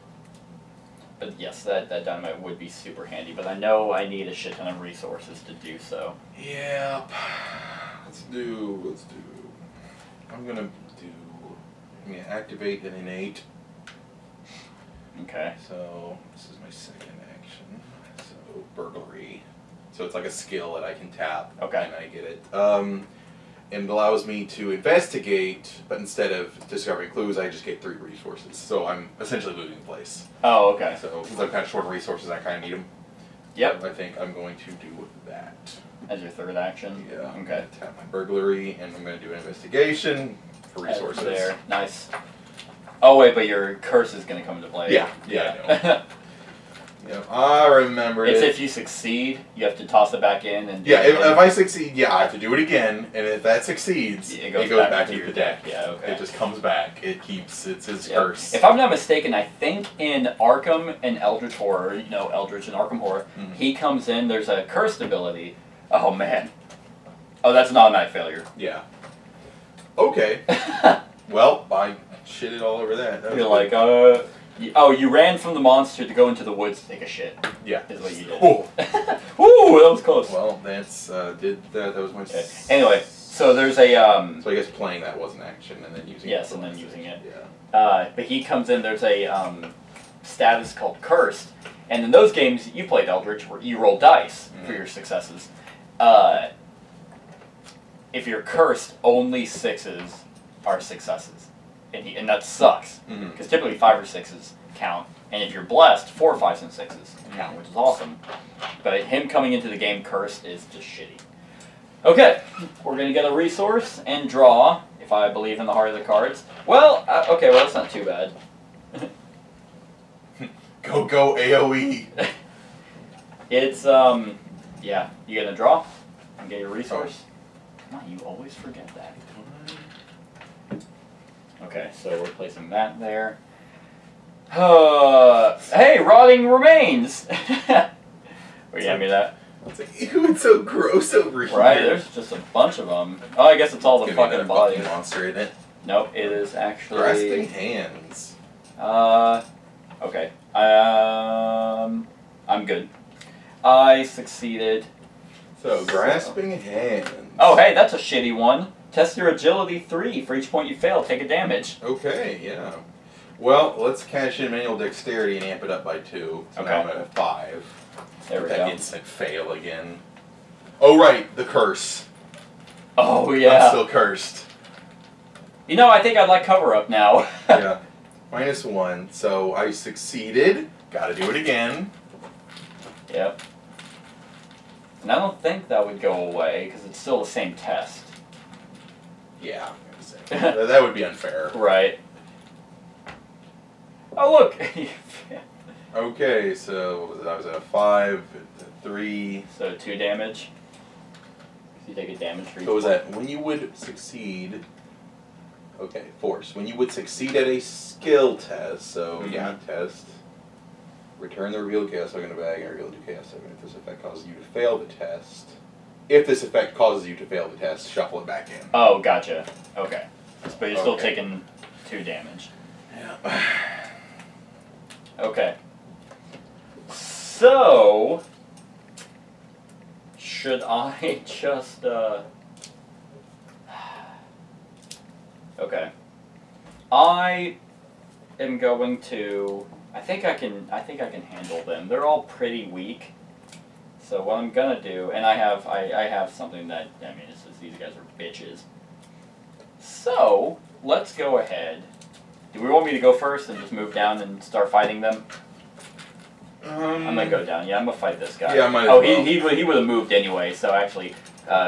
But yes, that dynamite would be super handy, but I know I need a shit ton of resources to do so. Yep. Let's do... I'm gonna activate an innate. Okay. So, this is my second action. So, burglary. So it's like a skill that I can tap. Okay. And I get it. And it allows me to investigate, but instead of discovering clues, I just get 3 resources. So I'm essentially losing place. Oh, okay. So, since I'm kind of short on resources, I kind of need them. Yep. So I think I'm going to do that. As your third action? Yeah. I'm Okay. gonna tap my burglary, and I'm going to do an investigation for resources. There. Nice. Oh wait, but your curse is going to come into play. Yeah. Yeah, I know. Yeah, I remember It's it. if you succeed, you have to toss it back in and... Yeah, if I succeed, yeah, I have to do it again, and if that succeeds, it goes back into the deck. Yeah, okay. It just comes back. It keeps, it's his Yep. curse. If I'm not mistaken, I think in Arkham and Eldritch Horror, you know, Eldritch and Arkham Horror, he comes in, there's a cursed ability. Oh man. Oh, that's an automatic failure. Yeah. Okay. Well, I shitted all over that. That You're was like, good. you ran from the monster to go into the woods to take a shit. Yeah. Is what you did. Oh. Ooh, that was close. Well, that's, that was my... Okay. Anyway, so there's a, So I guess playing that was an action, and then using it. yes, and then using it. Yeah. But he comes in, there's a, status called Cursed, and in those games, you played Eldritch, where you roll dice for your successes. If you're cursed, only 6s are successes. And that sucks. Because typically 5 or 6s count. And if you're blessed, 4, 5s, and 6s count, which is awesome. But him coming into the game cursed is just shitty. Okay, we're going to get a resource and draw, if I believe in the heart of the cards. Well, okay, well that's not too bad. Go AoE! It's, yeah, you gonna draw and get your resource. Come on, you always forget that. Okay, so we're placing that there. Hey, rotting remains! Will you hand me that? It's like, ew, it's so gross over here. Right, there's just a bunch of them. Oh, I guess it's all the It's gonna be fucking another bodies. monster in it. Nope, it is actually... Grasping hands. Okay. I'm good. I succeeded. So, grasping hands. Oh, hey, that's a shitty one. Test your agility 3. For each point you fail, take a damage. Okay, yeah. Well, let's cash in manual dexterity and amp it up by 2. So now I'm at a 5. There we that go. instant fail again. Oh, right, the curse. Oh, yeah. I'm still cursed. You know, I think I'd like cover up now. Yeah. -1. So I succeeded. Gotta do it again. Yep. And I don't think that would go away, because it's still the same test. Yeah, I'm gonna say. That would be unfair. Right. Oh, look! Okay, so I was at a 5, a 3. So 2 damage. So you take a damage for each So was point. that when you would succeed... Okay, force. When you would succeed at a skill test, so yeah, test. Return the revealed chaos token to bag and reveal 2 chaos token. If this effect causes you to fail the test. If this effect causes you to fail the test, shuffle it back in. Oh, gotcha. Okay. But you're still Okay. taking 2 damage. Yeah. Okay. So, should I just, Okay. I am going to... I think I can handle them. They're all pretty weak. So what I'm gonna do, and I have something that, I mean, it's just, these guys are bitches. So, let's go ahead. Do we want me to go first and just move down and start fighting them? I'm gonna go down. Yeah, I'm gonna fight this guy. Yeah, I might as Oh, well. he would have moved anyway, so actually,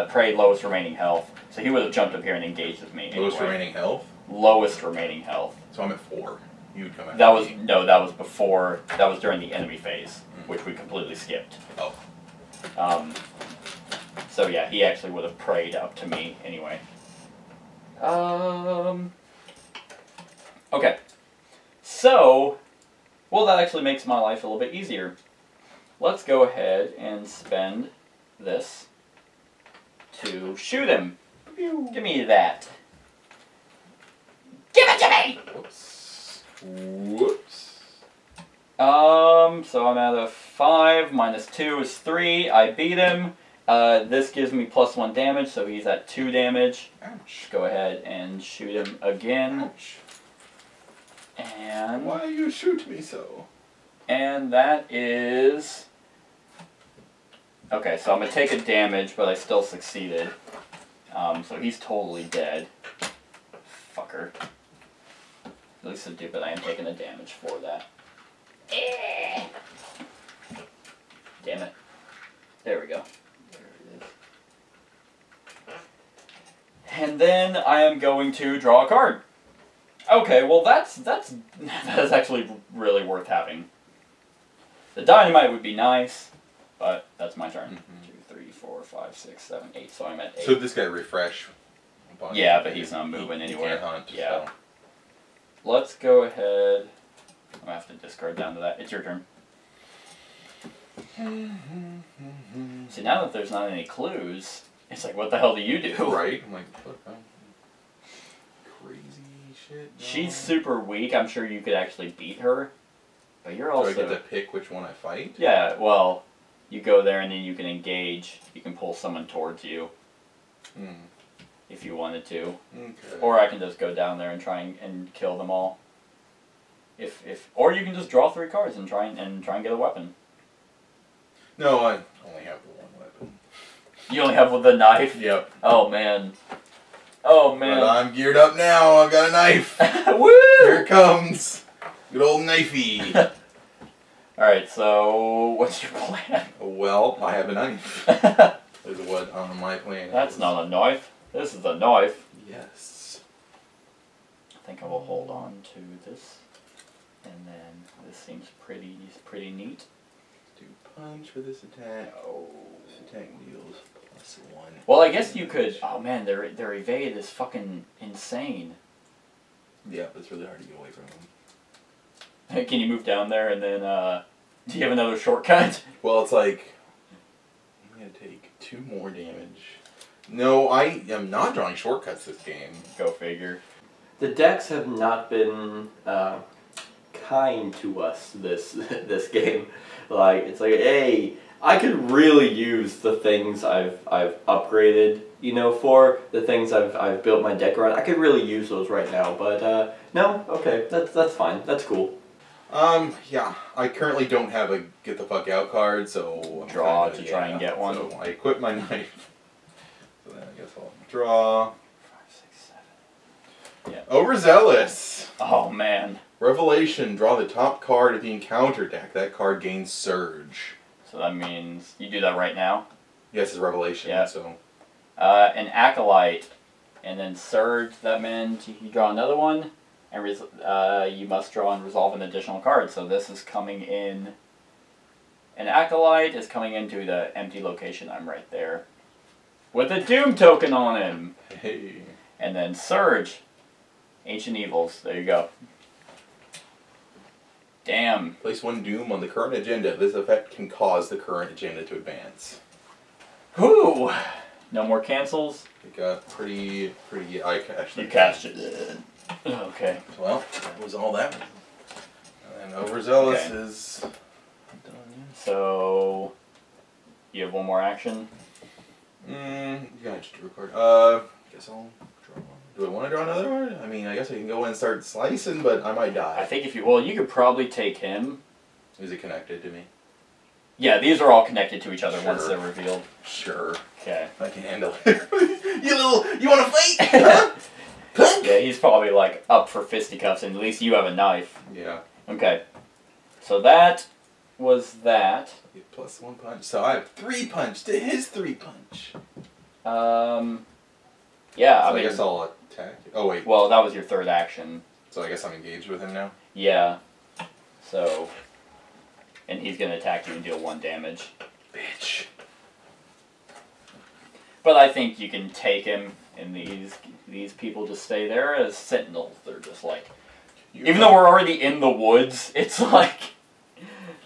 prey lowest remaining health. So he would have jumped up here and engaged with me. Lowest anyway. remaining health? Lowest remaining health. So I'm at 4. You would come at That was, me. no, that was before, that was during the enemy phase, which we completely skipped. Oh. So yeah, he actually would have prayed up to me anyway. Okay. So, well, that actually makes my life a little bit easier. Let's go ahead and spend this to shoot him. Give me that. Give it to me! Whoops. Whoops. So I'm at a 5, minus 2 is 3, I beat him. This gives me +1 damage, so he's at 2 damage. Ouch. Go ahead and shoot him again. Ouch. And... Why you shoot me so? And that is... Okay, so I'm going to take a damage, but I still succeeded. So he's totally dead. Fucker. At least stupid, I am taking the damage for that. Damn it. There we go. There it is. And then I am going to draw a card. Okay, well that's actually really worth having. The dynamite would be nice, but that's my turn. 2, 3, 4, 5, 6, 7, 8. So I'm at 8. So this guy refresh. Yeah, but he's not moving anywhere. He can't hunt. Yeah. So. Let's go ahead. I'm gonna have to discard down to that. It's your turn. See, now that there's not any clues, it's like, what the hell do you do? Right? I'm like, what? Crazy shit. No. She's super weak. I'm sure you could actually beat her, but you're also. So I get to pick which one I fight? Yeah. Well, you go there and then you can engage. You can pull someone towards you. If you wanted to. Okay. Or I can just go down there and try and kill them all. Or you can just draw 3 cards and try and get a weapon. No, I only have the one weapon. You only have the knife? Yep. Oh man. Oh man. But I'm geared up now. I've got a knife. Woo! Here it comes. Good old knifey. Alright, so what's your plan? Well, I have a knife. Is what on my plan That's is. not a knife. This is a knife. Yes. I think I will hold on to this. And then this seems pretty neat. Do punch for this attack. Oh. This attack deals +1. Well, I guess you could. Oh man, their evade is fucking insane. Yeah, it's really hard to get away from them. Can you move down there and then do you have another shortcut? Well, it's like I'm gonna take 2 more damage. No, I am not drawing shortcuts this game. Go figure. The decks have not been kind to us this game. Like, it's like, hey, I could really use the things I've upgraded, you know, for the things I've built my deck around. I could really use those right now, but no, okay, that's fine, that's cool. Yeah, I currently don't have a get the fuck out card, so I'm Draw kinda, to try and get one. So I equip my knife. So then I guess I'll draw. 5, 6, 7. Yeah. Overzealous. Oh man. Revelation. Draw the top card of the encounter deck. That card gains Surge. So that means you do that right now. Yes, it's Revelation. Yeah. So. An Acolyte, and then Surge. That means you draw another one, and you must draw and resolve an additional card. So this is coming in. An Acolyte is coming into the empty location. I'm right there, with a Doom token on him. Hey. And then Surge, Ancient Evils. There you go. Damn. Place 1 Doom on the current agenda. This effect can cause the current agenda to advance. Whew. No more cancels. It got pretty. I actually. You cashed it. Okay. Well, that was all that. And Overzealous Okay. is done. So you have one more action. Yeah, just record. Guess I'll draw one. Do I want to draw another one? I mean, I guess I can go and start slicing, but I might die. I think if you you could probably take him. Is it connected to me? Yeah, these are all connected to each other Sure. once they're revealed. Sure. Okay. I can handle it. You want to fight? Huh? Punk? Yeah, he's probably like up for fisticuffs, and at least you have a knife. Yeah. Okay. So that was that. Get plus 1 punch. So I have 3 punch to his 3 punch. Yeah, So I mean, guess I'll attack. Oh wait. well, that was your third action. So I guess I'm engaged with him now. Yeah. So, and he's gonna attack you and deal 1 damage. Bitch. But I think you can take him, and these people just stay there as sentinels. They're just like, even though we're already in the woods, it's like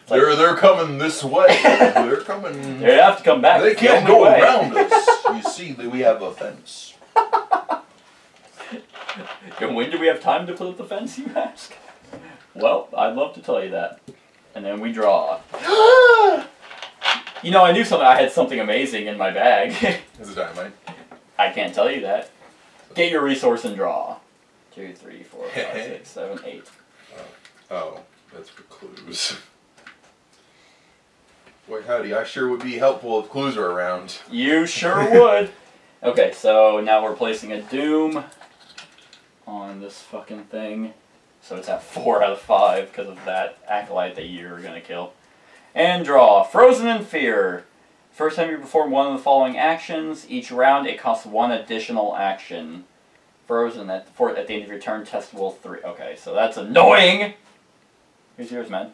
they're coming this way. They're coming. they have to come back. They It's the can't only go way. around us. You see that we have a fence. And when do we have time to put up the fence, you ask? Well, I'd love to tell you that. And then we draw. You know, I knew I had something amazing in my bag. Is it dynamite? I can't tell you that. Get your resource and draw. 2, 3, 4, 5, 6, 7, 8. Oh, that's for clues. Boy, howdy, I sure would be helpful if clues were around. You sure would. Okay, so now we're placing a doom on this fucking thing. So it's at 4 out of 5 because of that acolyte that you're gonna kill. And draw. Frozen in Fear. First time you perform one of the following actions, each round it costs 1 additional action. Frozen at the end of your turn, test will 3. Okay, so that's annoying! Here's yours, man.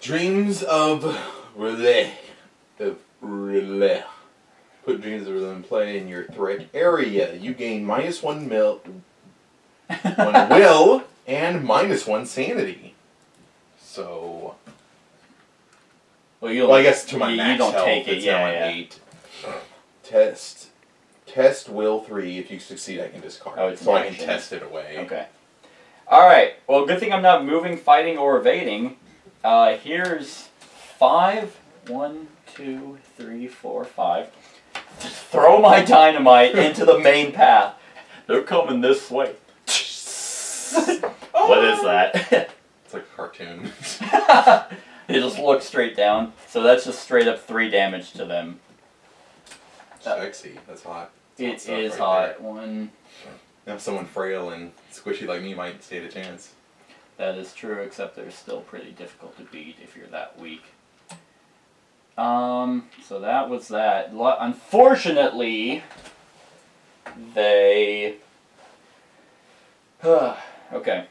Dreams of relay. Relay. Put dreams of relay in play in your threat area. You gain -1 1 will and -1 sanity. So. Well, you don't, I guess to my you max don't health, take it, it's now yeah. an 8. Test will 3. If you succeed, I can discard. Oh, it. it's So an I can action. test it away. Okay. Alright, well, good thing I'm not moving, fighting, or evading. Here's 5. 1, 2, 3, 4, 5. Just throw my dynamite into the main path. They're coming this way. What is that? It's like a cartoon. They just look straight down. So that's just straight up 3 damage to them. Sexy. That's hot. It stuff is right hot. there. 1. Now someone frail and squishy like me might stand a chance. That is true, except they're still pretty difficult to beat if you're that weak. So that was that. Unfortunately, they... okay.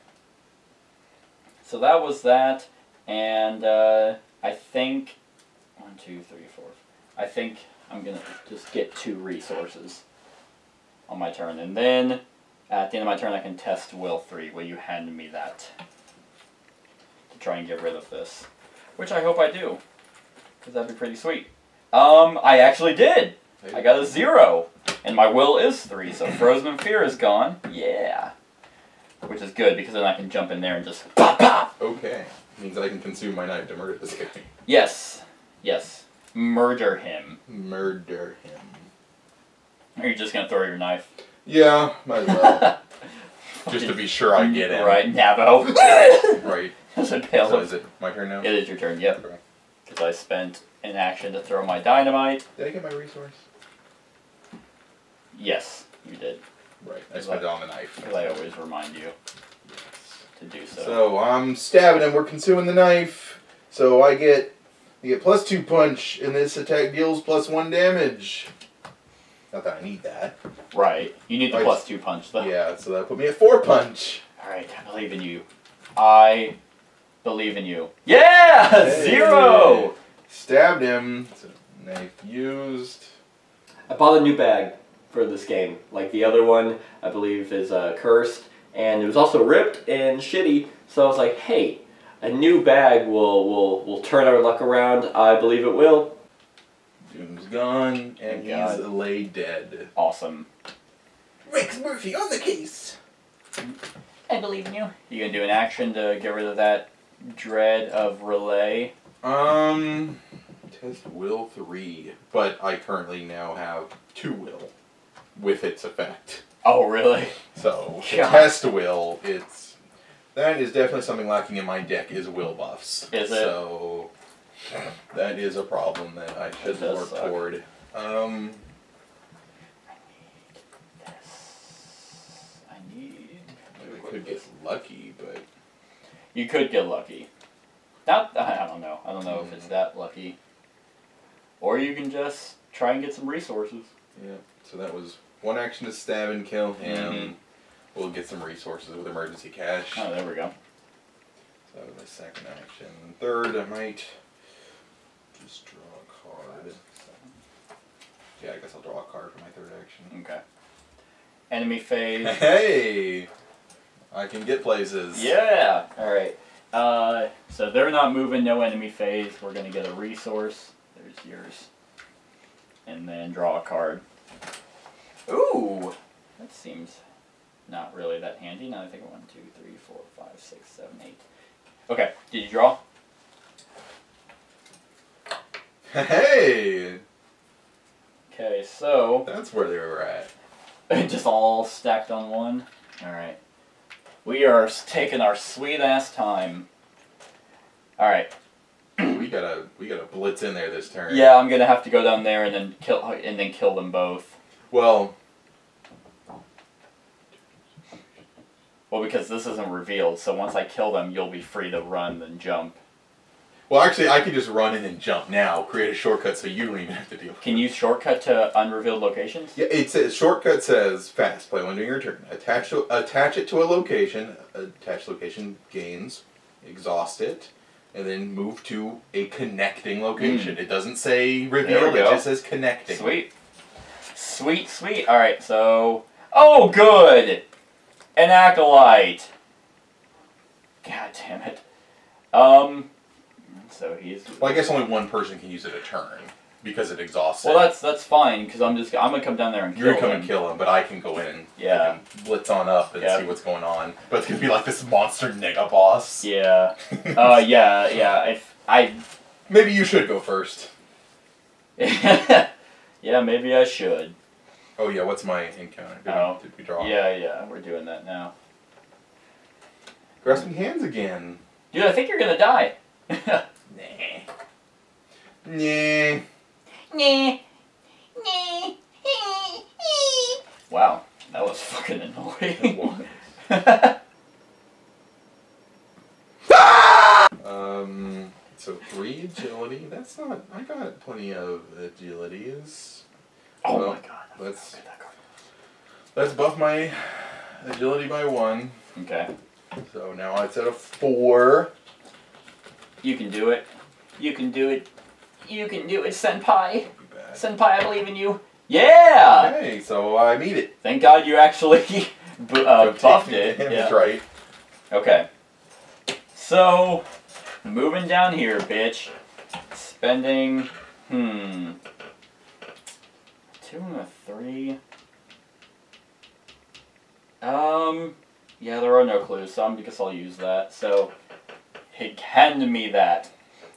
So that was that, and I think... 1, 2, 3, 4... I think I'm going to just get 2 resources on my turn, and then at the end of my turn I can test Will 3. Will you hand me that? To try and get rid of this. Which I hope I do. Because that'd be pretty sweet. I actually did! I got a 0. And my will is 3, so Frozen in Fear is gone. Yeah. Which is good, because then I can jump in there and just pop pop! Okay. Means I can consume my knife to murder this guy. Yes. Yes. Murder him. Murder him. Or are you just gonna throw your knife? Yeah, might as well. Just to be sure I get him. Right, Nabo. Right. Just impale So him. is it my turn now? It is your turn, yep. Okay. Because I spent an action to throw my dynamite. Did I get my resource? Yes, you did. Right. I spent it on the knife. Because I always remind you to do so. So I'm stabbing him. We're consuming the knife. So I get +2 punch, and this attack deals +1 damage. Not that I need that. Right. You need the +2 punch, though. Yeah, so that put me at 4 punch. Alright, I believe in you. I believe in you. Yeah! Hey. 0! Stabbed him. So knife used. I bought a new bag for this game. Like the other one, I believe, is cursed, and it was also ripped and shitty. So I was like, hey, a new bag will turn our luck around. I believe it will. Doom's gone, and God. he's laid dead. Awesome. Rex Murphy on the case! I believe in you. You gonna do an action to get rid of that dread of relay? Test will 3, but I currently now have 2 will with its effect. Oh, really? So, the God. test will, that is definitely something lacking in my deck is will buffs. Is it? So, that is a problem that I should does work suck. toward. I need. I could get lucky, but... You could get lucky. Not. I don't know. I don't know if it's that lucky. Or you can just try and get some resources. Yeah, so that was one action to stab and kill him. We'll get some resources with emergency cash. Oh, there we go. So that was my second action. Third, I might just draw a card. Yeah, I guess I'll draw a card for my third action. Okay. Enemy phase. Hey! I can get places. Yeah! Alright. So they're not moving, no enemy phase. We're gonna get a resource. There's yours. And then draw a card. Ooh! That seems not really that handy. Now I think 1, 2, 3, 4, 5, 6, 7, 8. Okay, did you draw? Hey! Okay, so That's where they were at. just all stacked on one. Alright. We are taking our sweet ass time. Alright. we gotta blitz in there this turn. Yeah, I'm gonna have to go down there and then kill them both. Well, because this isn't revealed, so once I kill them, you'll be free to run and jump. actually, I could just run in and jump now, create a shortcut so you don't even have to deal with it. Can you shortcut to unrevealed locations? Yeah, it says shortcut says fast. Play one during your turn. Attach it to a location. Attach location gains. Exhaust it, and then move to a connecting location. It doesn't say reveal. It just says connecting. Sweet, sweet, sweet. All right, so good, an acolyte. God damn it. So he's. Well, I guess only one person can use it a turn because it exhausts. Well, it. that's fine because I'm gonna come down there and kill You're gonna come him. and kill him, but I can go in. Yeah. I can blitz on up and see what's going on. But it's gonna be like this monster nega boss. Yeah. Yeah. If I. Maybe you should go first. Yeah, maybe I should. Oh yeah, what's my encounter? Did we draw? Yeah, we're doing that now. Grasping hands again. Dude, I think you're gonna die. Nah. Nah. Wow, that was fucking annoying. So 3 agility. That's not. I got plenty of agilities. Oh Well, my god. Let's buff my agility by 1. Okay. So now it's at a 4. You can do it. You can do it. You can do it, Senpai. Be bad. Senpai, I believe in you. Yeah! Okay, so I meet it. Thank God you actually buffed it. That's Yeah. right. Okay. So, moving down here, bitch. Spending, 2 and a 3. Yeah, there are no clues, so I guess I'll use that. So, hand me that.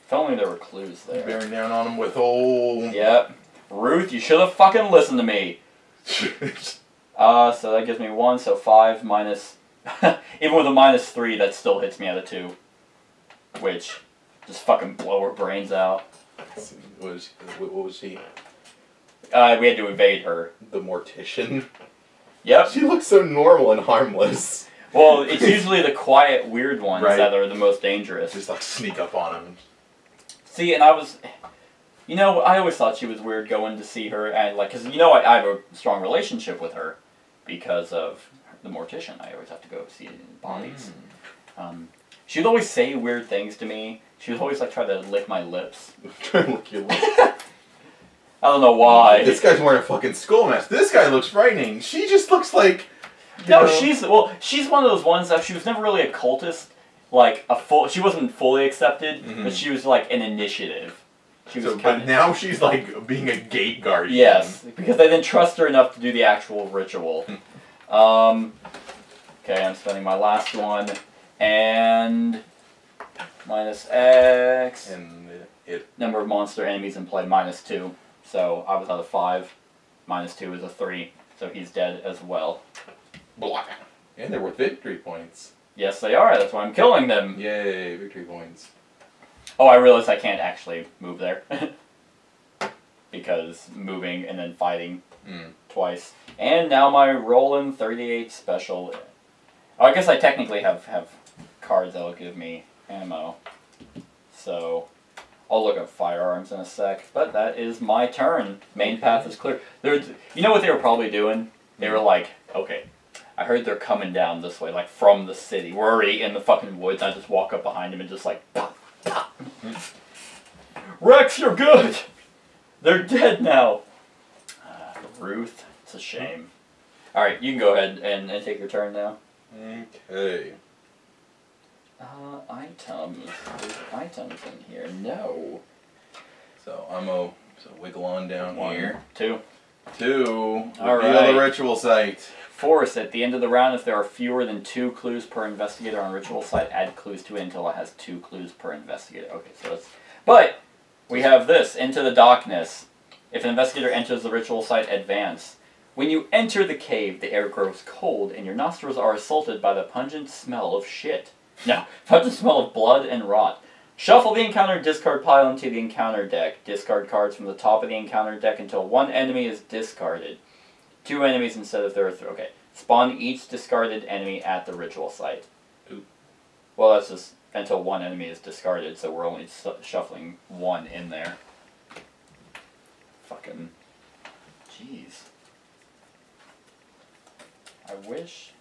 If only there were clues there. Bearing down on him with old. Yep. Ruth, you should have fucking listened to me. So that gives me 1, so 5 minus... Even with a -3, that still hits me at a 2. Which, just fucking blow her brains out. What was she? We had to evade her. The mortician. Yep. She looks so normal and harmless. Well, it's usually the quiet, weird ones Right. that are the most dangerous. Just like sneak up on him. See, and I was... You know, I always thought she was weird going to see her, and like, because, you know, I have a strong relationship with her because of the mortician. I always have to go see it in bodies. She would always say weird things to me. She would always, like, try to lick my lips. Try to lick your lips. I don't know why. This guy's wearing a fucking skull mask. This guy looks frightening. She just looks like... No, she's one of those ones that she was never really a cultist. Like, she wasn't fully accepted, but she was, like, an initiative. She was But now she's like being a gate guardian. Yes, because they didn't trust her enough to do the actual ritual. Okay, I'm spending my last one, and minus X. And it. Number of monster enemies in play, -2. So I was at a 5. -2 is a 3. So he's dead as well. Blah. And they're worth victory points. Yes, they are. That's why I'm killing them. Yay, victory points. Oh, I realized I can't actually move there. Because moving and then fighting twice. And now my Roland 38 special. Oh, I guess I technically have cards that'll give me ammo. So I'll look up firearms in a sec. But that is my turn. Main path is clear. You know what they were probably doing? They were like, okay, I heard they're coming down this way, like from the city. We're already in the fucking woods. I just walk up behind them and just like, pop, pop. Rex, you're good! They're dead now. Ruth, it's a shame. Alright, you can go ahead and take your turn now. Okay. Items. There's items in here. No. So I'm wiggle on down 1, here. 2. 2. All Reveal right. the ritual site. Force, at the end of the round, if there are fewer than 2 clues per investigator on a ritual site, add clues to it until it has 2 clues per investigator. Okay, so that's... But, we have this, Into the Darkness. If an investigator enters the ritual site, advance. When you enter the cave, the air grows cold, and your nostrils are assaulted by the pungent smell of shit. No, pungent smell of blood and rot. Shuffle the encounter discard pile into the encounter deck. Discard cards from the top of the encounter deck until 1 enemy is discarded. 2 enemies instead of 3. Okay. Spawn each discarded enemy at the ritual site. Ooh. Well, that's just until 1 enemy is discarded, so we're only shuffling 1 in there. Fucking... Jeez. I wish...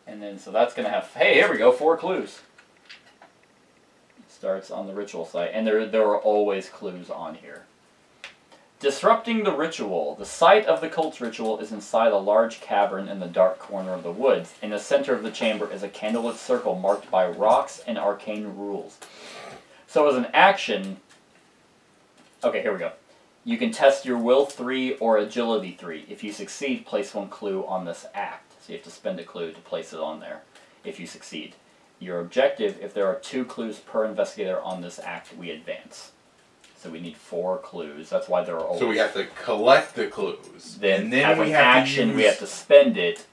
And then, so that's gonna have... Hey, here we go, 4 clues. It starts on the ritual site, and there are always clues on here. Disrupting the ritual. The site of the cult's ritual is inside a large cavern in the dark corner of the woods. In the center of the chamber is a candlelit circle marked by rocks and arcane rules. So as an action... Okay, here we go. You can test your Will 3 or Agility 3. If you succeed, place 1 clue on this act. So you have to spend a clue to place it on there, if you succeed. Your objective, if there are 2 clues per investigator on this act, we advance. So we need 4 clues. That's why there are always... So we have to collect the clues. Then, and as we an have action, to we have to spend it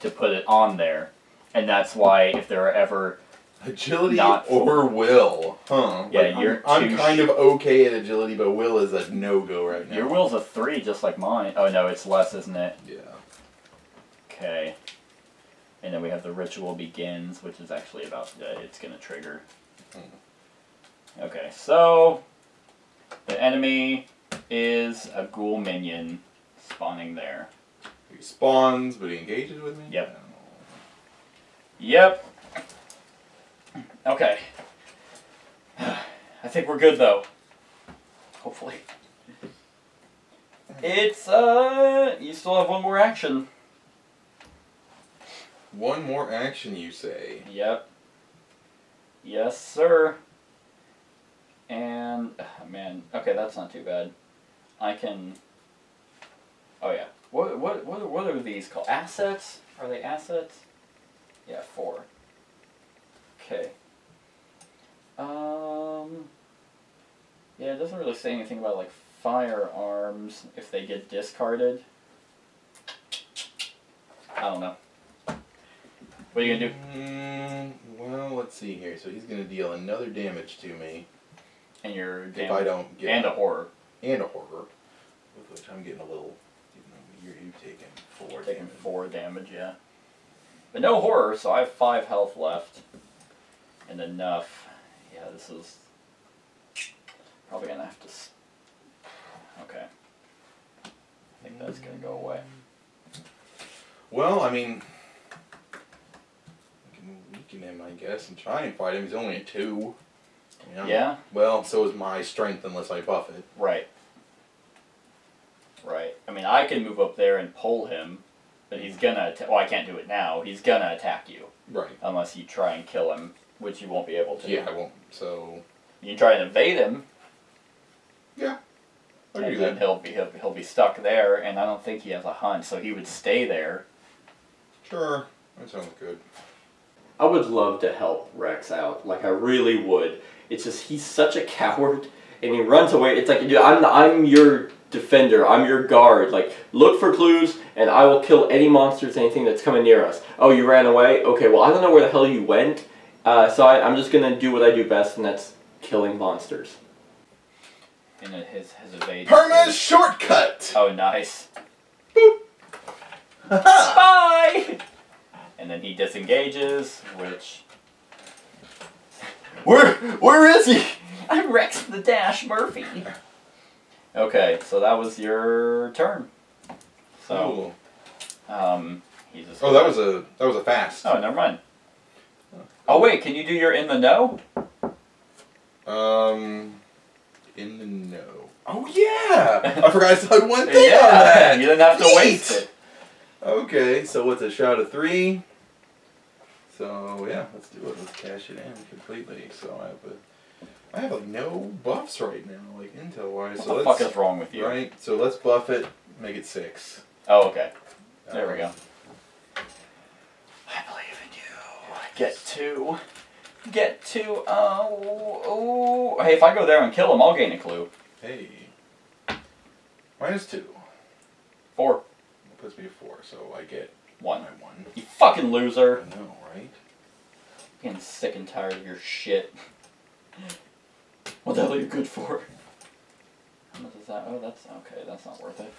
to put it on there. And that's why if there are ever... Agility not or will. Huh. Yeah, Like, you're I'm kind of okay at agility, but will is a no-go right now. Your will's a 3, just like mine. Oh no, it's less, isn't it? Yeah. Okay. And then we have the ritual begins, which is actually about... it's going to trigger. Okay, so... The enemy is a ghoul minion spawning there. He spawns, but he engages with me? Yep. Yep. Okay. I think we're good though. Hopefully. It's, you still have 1 more action. 1 more action, you say? Yep. Yes, sir. And, man, okay, that's not too bad. I can, oh yeah. What are these called? Assets? Are they assets? Yeah, 4. Okay. Yeah, it doesn't really say anything about, like, firearms if they get discarded. I don't know. What are you gonna do? Well, let's see here. So he's going to deal another damage to me. And your if I don't get... And a horror. And a horror. With which I'm getting a little... You've taken 4 Taking damage. 4 damage, yeah. But no horror, so I have 5 health left. And enough. Yeah, this is... Probably gonna have to... Okay. I think that's gonna go away. Well, I mean... I can weaken him, I guess, and try and fight him. He's only at 2. I mean, yeah? Well, so is my strength unless I buff it. Right. Right. I mean, I can move up there and pull him, but he's gonna... Well, I can't do it now. He's gonna attack you. Right. Unless you try and kill him, which you won't be able to. Yeah, I won't. So... You can try and evade him. Yeah. I'll And do then that. he'll be stuck there, and I don't think he has a hunt, so he would stay there. Sure. That sounds good. I would love to help Rex out, like I really would. It's just he's such a coward, and he runs away. It's like, dude, I'm your defender. I'm your guard. Like, look for clues, and I will kill any monsters, anything that's coming near us. Oh, you ran away? Okay, well I don't know where the hell you went. So I'm just gonna do what I do best, and that's killing monsters. And his evade. Perma shortcut! Oh, nice. Boop! Haha! Bye! And then he disengages, which... Where is he? I'm Rex the Dash Murphy. Okay, so that was your turn. So, he's just... Oh, that was a fast. Oh, never mind. Oh wait, can you do your in the know? In the know. Oh yeah! I forgot I still had one thing on Yeah, that! you didn't have to Neat! waste it. Okay, so what's a shot of 3? So yeah, let's do it. Let's cash it in completely. So I have like no buffs right now, like intel wise. What So the fuck is wrong with you? Right. So let's buff it. Make it 6. Oh, okay. There we go. I believe in you. Get 2. Get 2. Oh. Hey, if I go there and kill him, I'll gain a clue. Hey. -2. 4. That puts me to 4, so I get 1. my 1. You fucking loser. I know, right? Getting sick and tired of your shit. What the hell are you good for? How much is that? Oh, that's okay. That's not worth it.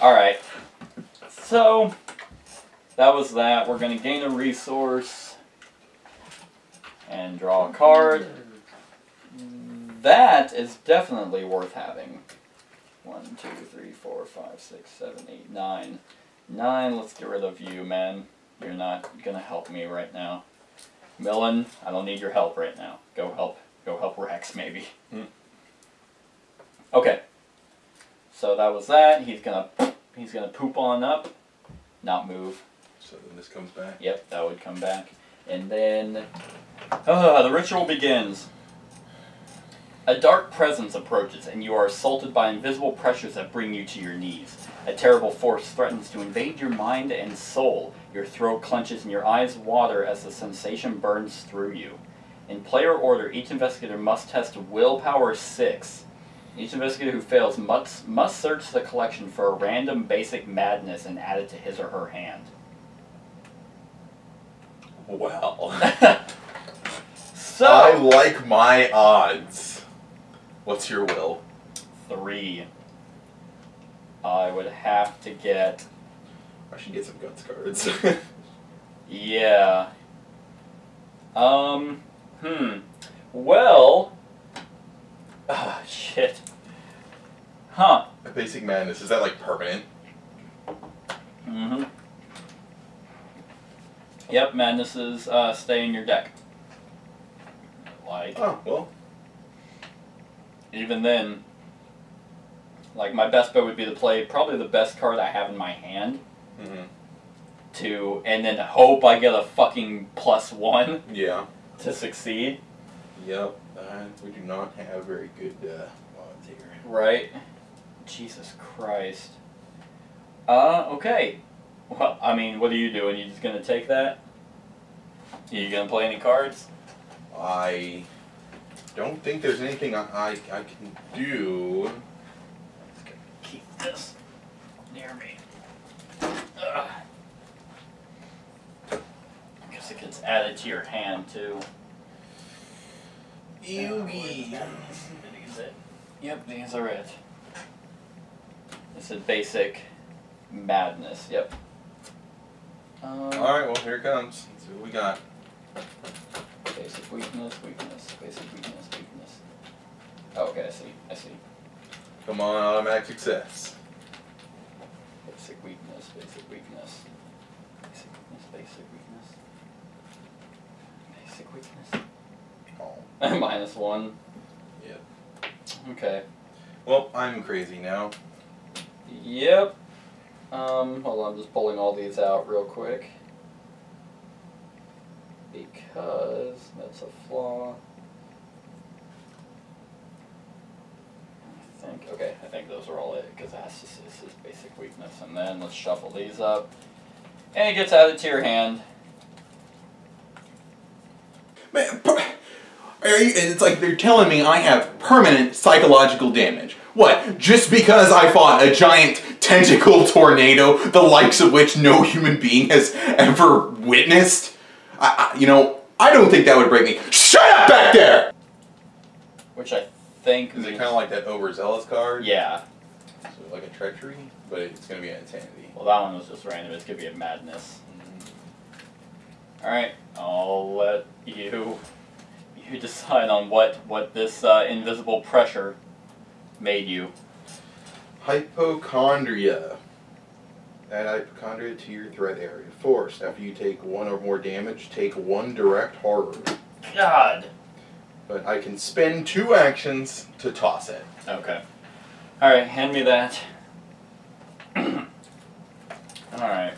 Alright. So, that was that. We're going to gain a resource and draw a card. That is definitely worth having. 1, 2, 3, 4, 5, 6, 7, 8, 9. 9, let's get rid of you, man. You're not going to help me right now. Millen, I don't need your help right now. Go help Rex, maybe. Okay. So that was that. He's gonna poop on up. Not move. So then this comes back. Yep, that would come back. And then the ritual begins. A dark presence approaches, and you are assaulted by invisible pressures that bring you to your knees. A terrible force threatens to invade your mind and soul. Your throat clenches and your eyes water as the sensation burns through you. In player order, each investigator must test Willpower 6. Each investigator who fails must search the collection for a random basic madness and add it to his or her hand. Well. So, I like my odds. What's your will? 3. I would have to get... I should get some guts cards. Yeah. Well... Ah, shit. Huh. A basic madness, is that like permanent? Mm-hmm. Yep, madnesses stay in your deck. Like... Oh, well. Even then, like, my best bet would be to play probably the best card I have in my hand. And then hope I get a fucking +1 Yeah. to succeed. Yep. We do not have very good odds here. Right? Jesus Christ. Okay. Well, I mean, what are you doing? You just gonna take that? Are you gonna play any cards? I don't think there's anything I can do. Just gonna keep this near me. Ugh. I guess it gets added to your hand, too. Yugi. Yep, these are it. This is basic madness, yep. Alright, well, here it comes. Let's see what we got. Basic weakness, basic weakness. Okay, I see. Come on, automatic success. Basic weakness. Oh. -1. Yep. Okay. Well, I'm crazy now. Yep. Hold on, I'm just pulling all these out real quick. Because that's a flaw. I think I think those are all it, because that's just his basic weakness. And then let's shuffle these up. And it gets added to your hand. Man, it's like they're telling me I have permanent psychological damage. What? Just because I fought a giant tentacle tornado, the likes of which no human being has ever witnessed? You know, I don't think that would break me. Shut up back there! Which I think... Is it kind of like that overzealous card? Yeah. So like a treachery, but it's going to be an insanity. Well, that one was just random. It's going to be a madness. Alright, I'll let you decide on what this invisible pressure made you. Hypochondria. Add hypochondria to your threat area. Force. After you take 1 or more damage, take 1 direct horror. God! But I can spend 2 actions to toss it. Okay. Alright, hand me that. Alright.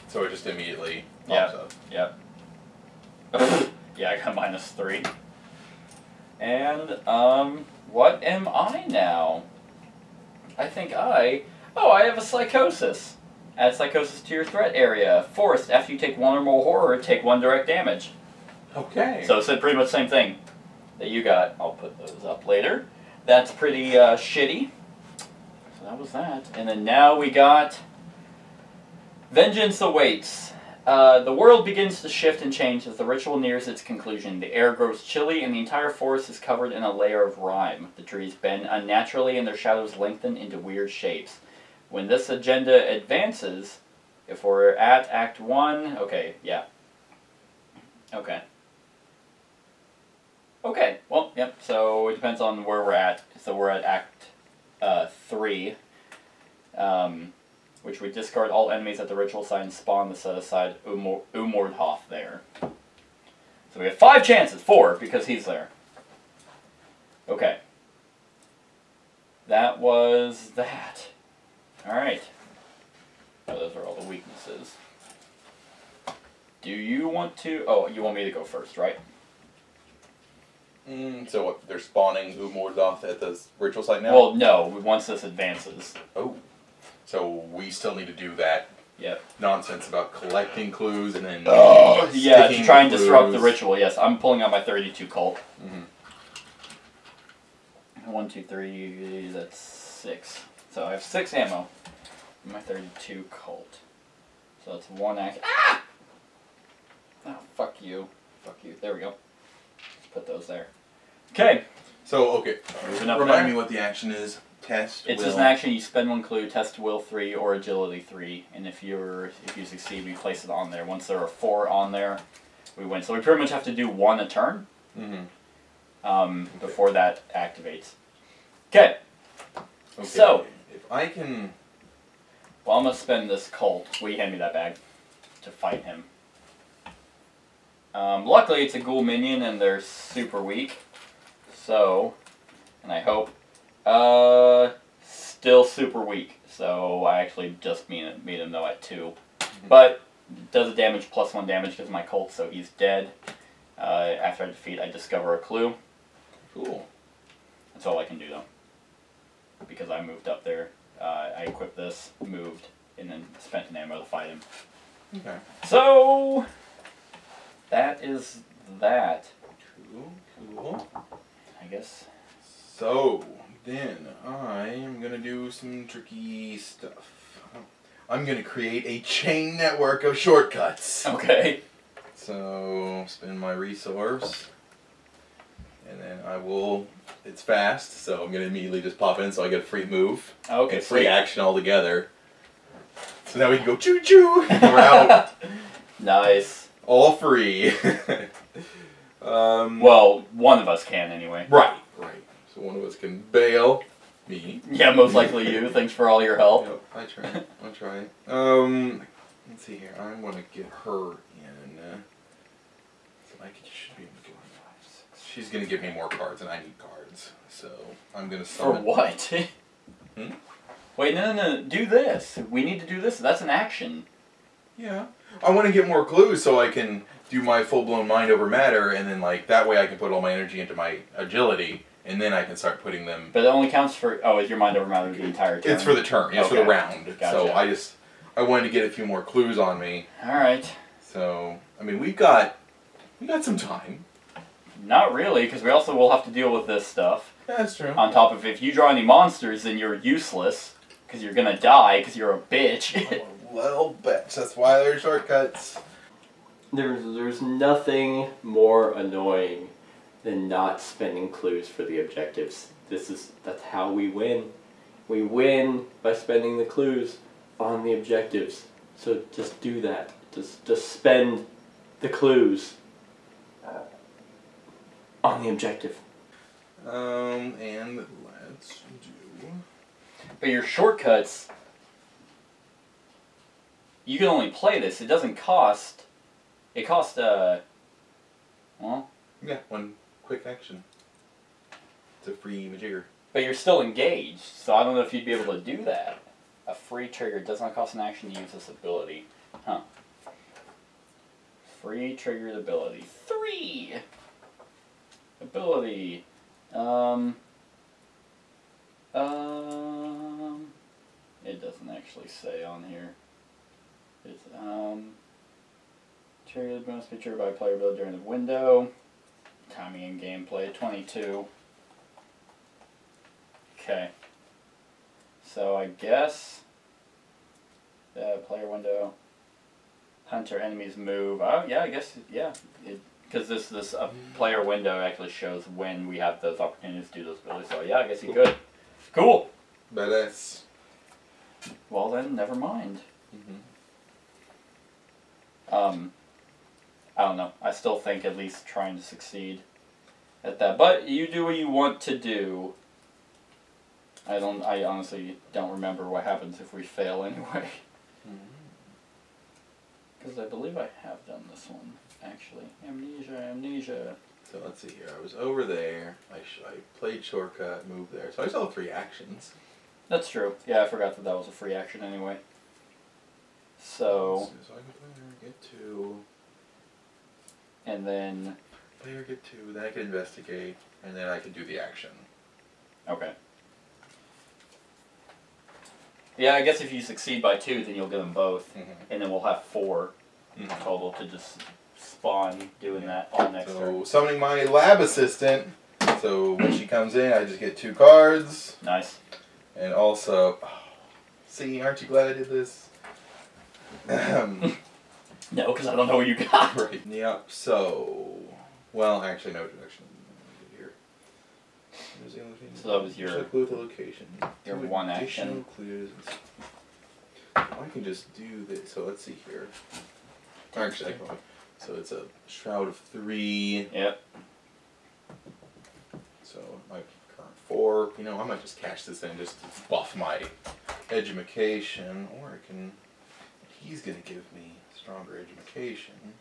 So it just immediately Yep. pops up. Yep. Yeah, I got -3. And, what am I now? I think I have a psychosis. Add psychosis to your threat area. Forced, after you take 1 or more horror, take 1 direct damage. Okay. So it's pretty much the same thing that you got. I'll put those up later. That's pretty shitty. So that was that. And then now we got Vengeance Awaits. The world begins to shift and change as the ritual nears its conclusion. The air grows chilly and the entire forest is covered in a layer of rime. The trees bend unnaturally and their shadows lengthen into weird shapes. When this agenda advances, if we're at Act 1, okay, yeah. Okay. Okay, well, yep, so it depends on where we're at. So we're at Act 3. Which we discard all enemies at the ritual site and spawn the set aside Umordhoth there. So we have 5 chances, 4, because he's there. Okay. That was that. Alright. Oh, those are all the weaknesses. Do you want to... Oh, you want me to go first, right? So what, they're spawning Umordhoth at the ritual site now? Well, no, once this advances. Oh. So we still need to do that Yep. nonsense about collecting clues and then Yeah, to try and clues. disrupt the ritual, yes. I'm pulling out my 32 cult. 1, 2, 3, that's 6. So I have 6 ammo in my 32 cult. So that's 1 action. Ah! Oh, fuck you. Fuck you. There we go. Let's put those there. Okay. So, okay. Moving up Remind there. me what the action is. Test, It's will. just an action. You spend 1 clue, test will 3 or agility 3, and if you succeed, we place it on there. Once there are 4 on there, we win. So we pretty much have to do 1 a turn. Before that activates. Okay. So if I can, well, I'm gonna spend this cult. Will you hand me that bag to fight him? Luckily, it's a ghoul minion, and they're super weak. So, and I hope. Still super weak, so I actually just made him though at 2. But does a damage plus 1 damage because of my cult, so he's dead. After I defeat, I discover a clue. cool. That's all I can do though, because I moved up there. I equipped this, moved, and then spent an ammo to fight him. Okay. So that is that. Cool. I guess. So then I am gonna do some tricky stuff. I'm gonna create a chain network of shortcuts. Okay. So spend my resource, and then I will. It's fast, so I'm gonna immediately just pop in, so I get a free move. Okay. And free action altogether. So now we can go choo choo. We're out. Nice. All free. Well, one of us can anyway. Right. So one of us can bail. Me. Yeah, most likely you. Thanks for all your help. Yep, I'll try. Let's see here. I want to get her in. So I should be able to go on 5, 6. She's gonna give me more cards, and I need cards. So I'm gonna For summon. what? Wait, no. Do this. We need to do this. That's an action. Yeah. I want to get more clues so I can do my full-blown mind over matter, and then like that way I can put all my energy into my agility, and then I can start putting them. But it only counts for. Oh, is your mind over matter the entire turn? It's for the turn. It's for the round. Gotcha. So I wanted to get a few more clues on me. All right. So I mean, we got some time. Not really, because we also will have to deal with this stuff. Yeah, that's true. On top of if you draw any monsters, then you're useless, because you're gonna die, because you're a bitch. Well, bitch. That's why there's shortcuts. There's nothing more annoying than not spending clues for the objectives. That's how we win. We win by spending the clues on the objectives. So just do that. Just spend the clues on the objective. And let's do. But your shortcuts, you can only play this. It doesn't cost. It costs well. Yeah, one quick action. It's a free majigger. But you're still engaged, so I don't know if you'd be able to do that. A free trigger does not cost an action to use this ability. Huh. Free triggered ability. 3! Ability. It doesn't actually say on here. It's, trigger the bonus feature by player ability during the window. Timing and gameplay, 22. Okay. So I guess player window, hunter enemies move. Oh yeah, I guess yeah. Because this player window actually shows when we have those opportunities to do those abilities. So yeah, I guess you could. Cool. Badass. Well then, never mind. I don't know. I still think at least trying to succeed at that. But you do what you want to do. I honestly don't remember what happens if we fail anyway. Because I believe I have done this one, actually. Amnesia. So let's see here. I was over there. I played shortcut, moved there. So I saw 3 actions. That's true. Yeah, I forgot that was a free action anyway. So I can player get 2. And then... Player get 2, then I can investigate, and then I can do the action. Okay. Yeah, I guess if you succeed by 2, then you'll get them both. And then we'll have 4 total to just spawn doing that on next turn. So, summoning my lab assistant. So, when she comes in, I just get 2 cards. Nice. And also... see, aren't you glad I did this? No, because I don't know what you got. Right. Yep, so... Well, actually, no introduction. Here. So that was your... clue with the location. Your one action. Clues. I can just do this. So let's see here. Actually, so it's a shroud of 3. Yep. So my current 4. You know, I might just cash this in just to buff my edumacation, or I can. He's gonna give me stronger edumacation,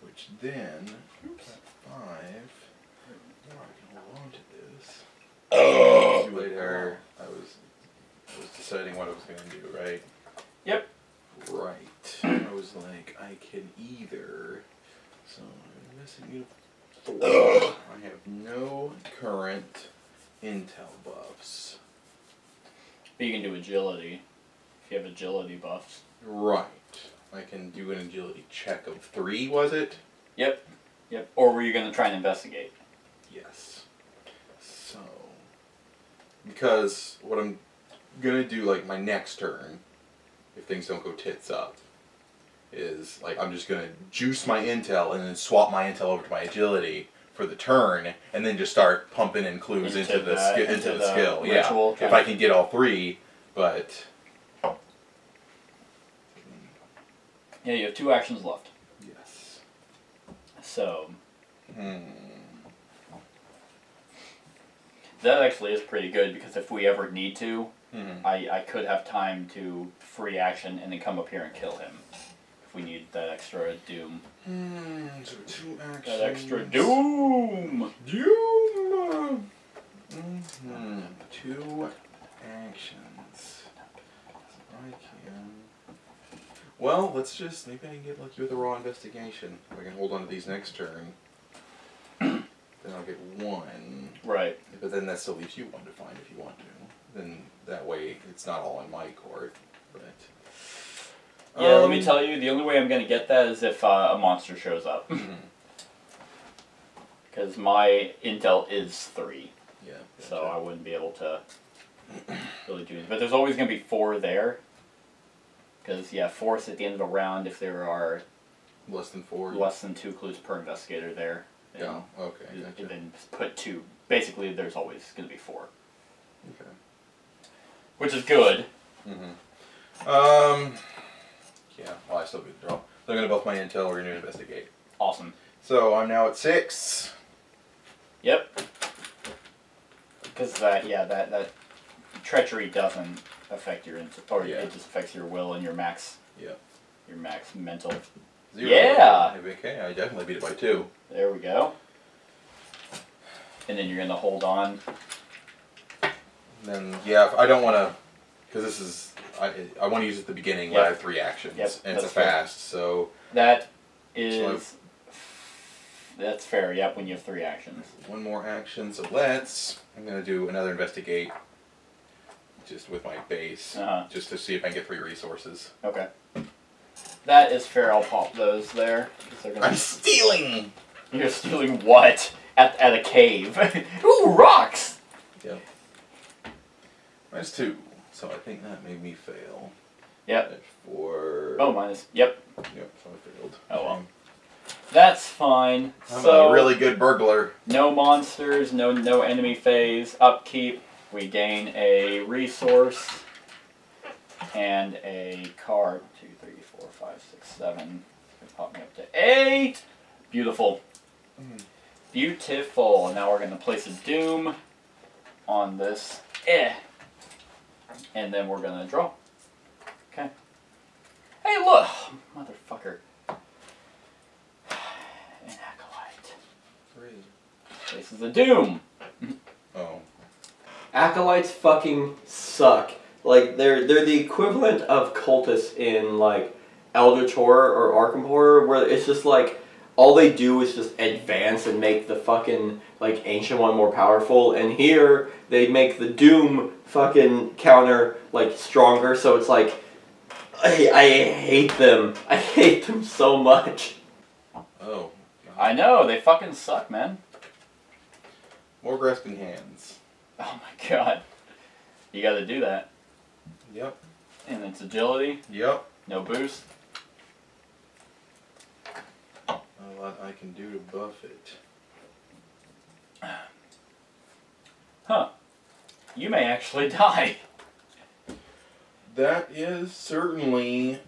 which then at 5. Or I can hold on to this. Later, I was deciding what I was gonna do, right? Yep. Right. I was like, I can either. So I'm missing 4. I have no current intel buffs. But you can do agility if you have agility buffs. Right. I can do an agility check of 3, was it? Yep. Yep. Or were you going to try and investigate? Yes. So, because what I'm going to do, like, my next turn, if things don't go tits up, is, like, I'm just going to juice my intel and then swap my intel over to my agility for the turn, and then just start pumping in clues into the skill. Yeah, if I can get all 3, but... Yeah, you have 2 actions left. Yes. So... That actually is pretty good, because if we ever need to, I could have time to free action and then come up here and kill him. If we need that extra doom. So 2 actions. That extra doom! Doom! 2 actions. I can... Well, let's just... Maybe I can get lucky with a raw investigation. I can hold on to these next turn. then I'll get 1. Right. But then that still leaves you 1 to find if you want to. Then that way it's not all in my court. But yeah, let me tell you, the only way I'm going to get that is if a monster shows up. Because my intel is 3. Yeah. So I wouldn't be able to really do it. But there's always going to be 4 there. Because, yeah, 4's at the end of the round if there are less than 4. Less than 2 clues per investigator there. Yeah, okay. Gotcha. Then put 2. Basically, there's always going to be 4. Okay. Which is good. Yeah, well, I still get the draw. So I'm going to buff my intel, we're going to investigate. Awesome. So I'm now at 6. Yep. Because that treachery doesn't affect your or it just affects your will and your max. Yeah. Your max mental. 0. Yeah. Okay, I definitely beat it by 2. There we go. And then you're gonna hold on. And then yeah, I don't want to, because this is I want to use it at the beginning when I have 3 actions, and it's a fast. So that is. That's fair, yep, when you have 3 actions. 1 more action, so I'm going to do another investigate, just with my base, just to see if I can get 3 resources. Okay. That is fair, I'll pop those there. I'm stealing! You're stealing what? At a cave? Ooh, rocks! Yep. -2, so I think that made me fail. Yep. Oh, minus, yep. Yep, so I failed. Oh well. That's fine. I'm so, a really good burglar. No monsters, no enemy phase, upkeep. We gain a resource and a card. 2, 3, 4, 5, 6, 7. It's gonna pop me up to 8. Beautiful. Beautiful. Now we're gonna place a doom on this. And then we're gonna draw. Okay. Hey, look, motherfucker. An acolyte. 3. This is a doom. Oh. Acolytes fucking suck. Like they're the equivalent of cultists in like Eldritch Horror or Arkham Horror, where it's just like all they do is just advance and make the fucking like ancient one more powerful. And here they make the doom fucking counter like stronger. So it's like I hate them. I hate them so much. Oh. I know, they fucking suck, man. More grasping hands. Oh my god. You gotta do that. Yep. And it's agility. Yep. No boost. A lot I can do to buff it. Huh. You may actually die. That is certainly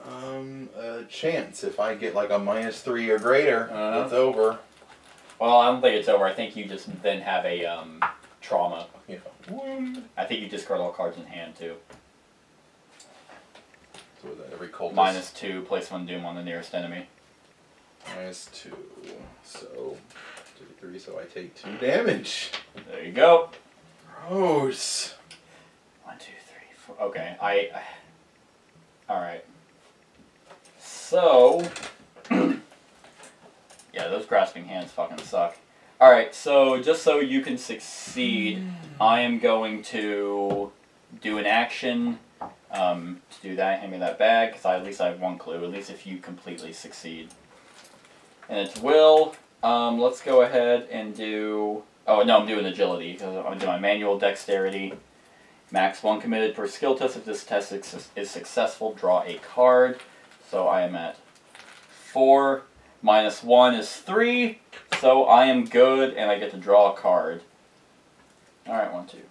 a chance. If I get like a -3 or greater, it's over. Well, I don't think it's over. I think you just then have a trauma. Yeah. I think you discard all cards in hand too. So is that every cultist? -2, place 1 doom on the nearest enemy. -2. So 2, 3. So I take 2 damage. There you go. Gross. 1, 2, 3, 4. Okay, alright. So, yeah, those grasping hands fucking suck. Alright, so just so you can succeed, I am going to do an action to do that. Hand me that bag, because at least I have 1 clue, at least if you completely succeed. And it's will. Let's go ahead and do... Oh, no, I'm doing agility, because I'm going to do my manual dexterity. Max 1 committed per skill test. If this test is successful, draw a card. So I am at 4. -1 is 3. So I am good, and I get to draw a card. Alright, 1, 2.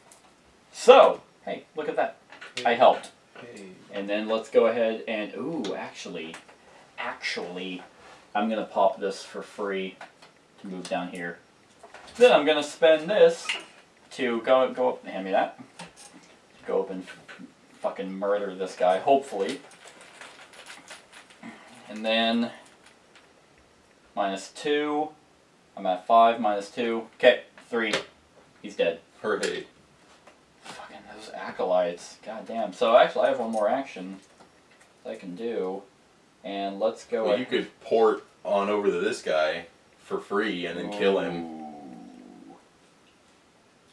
So, hey, look at that. I helped. Hey. And then let's go ahead and... Ooh, actually, I'm going to pop this for free to move down here. Then I'm going to spend this to go up... Hand me that. Go up and fucking murder this guy, hopefully. And then -2. I'm at 5, -2. Okay, 3. He's dead. Hooray. Fucking those acolytes. God damn. So actually I have 1 more action that I can do. And let's go... Well, you could port on over to this guy for free and then kill him.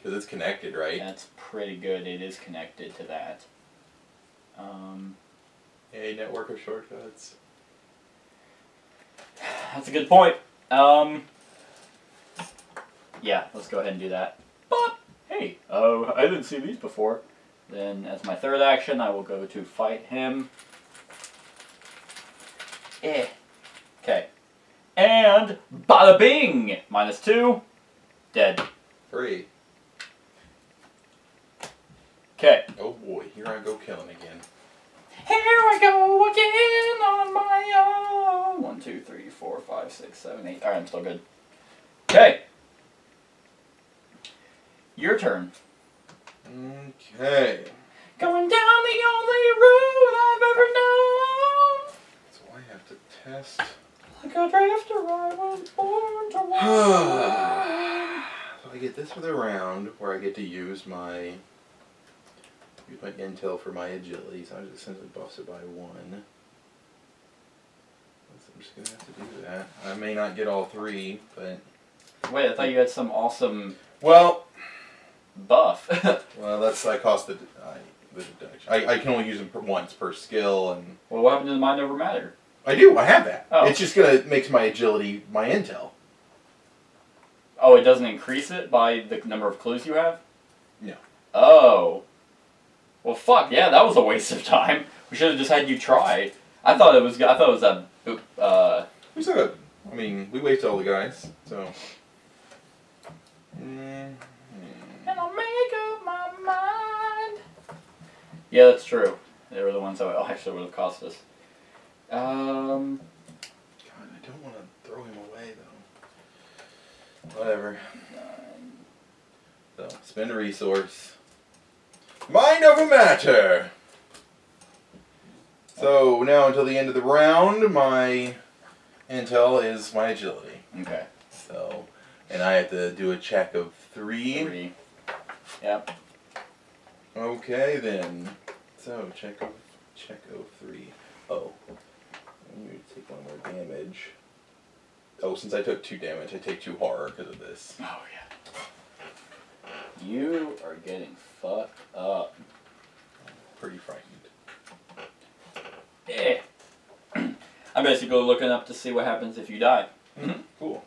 Because it's connected, right? That's pretty good. It is connected to that. A network of shortcuts. That's a good point. Yeah, let's go ahead and do that. But, hey, I didn't see these before. Then, as my third action, I will go to fight him. Okay. And, bada bing! -2. Dead. 3. Okay. Oh boy, here I go killing again. Here I go again on my own. 1, 2, 3, 4, 5, 6, 7, 8. Alright, I'm still good. Okay. Your turn. Okay. Going down the only road I've ever known. So I have to test. Like a drifter, I was born to run. So I get this for the round where I get to use my intel for my agility. So I just essentially buffs it by 1. So I'm just gonna have to do that. I may not get all 3, but Wait, I thought you had some awesome well, buff. that's I cost the deduction. I can only use them once per skill, and Well, what happened to the mind over matter? I do. I have that. Oh. It's just gonna makes my agility my intel. Oh, it doesn't increase it by the number of clues you have? No. Oh. Well, fuck, yeah, that was a waste of time. We should have just had you try. I thought it was a, We still got. I mean, we wasted all the guys, so. And I'll make up my mind. Yeah, that's true. They were the ones that actually would have cost us. God, I don't want to throw him away though. Whatever. So, spend a resource. Mind over matter! So, now until the end of the round, my intel is my agility. Okay. So, and I have to do a check of 3. 3. Yep. Okay then. So, check of 3. Oh. I'm going to take 1 more damage. Oh, since I took 2 damage, I take 2 horror because of this. Oh, yeah. You are getting fucked up. Pretty frightened. I'm basically looking up to see what happens if you die. Cool.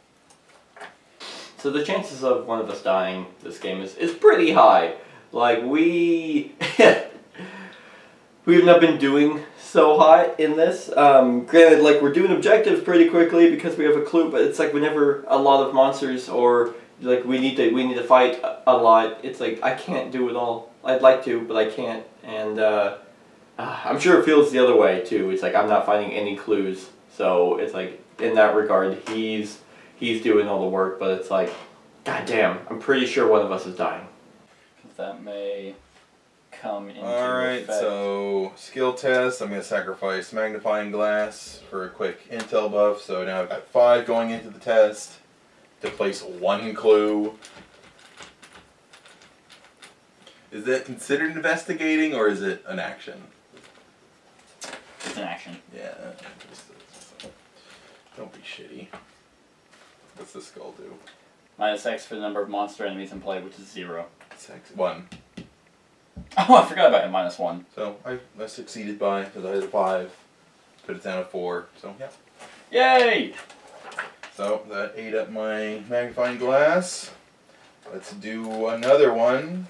So the chances of one of us dying this game is pretty high. Like, we've not been doing so hot in this. Granted, like, we're doing objectives pretty quickly because we have a clue, but it's like whenever a lot of monsters or like we need to fight a lot, it's like I can't do it all. I'd like to, but I can't. And I'm sure it feels the other way too. It's like I'm not finding any clues. So it's like in that regard, he's doing all the work, but it's like, goddamn, I'm pretty sure one of us is dying. That may come into Alright, effect. so skill test. I'm going to sacrifice magnifying glass for a quick intel buff. So now I've got 5 going into the test to place 1 clue. Is that considered investigating or is it an action? It's an action. Yeah. Don't be shitty. What's the skull do? -X for the number of monster enemies in play, which is 0. 1. Oh, I forgot about it. -1. So I succeeded by, because I had a 5. Put it down to 4. So yeah. Yay! So that ate up my magnifying glass. Let's do another one.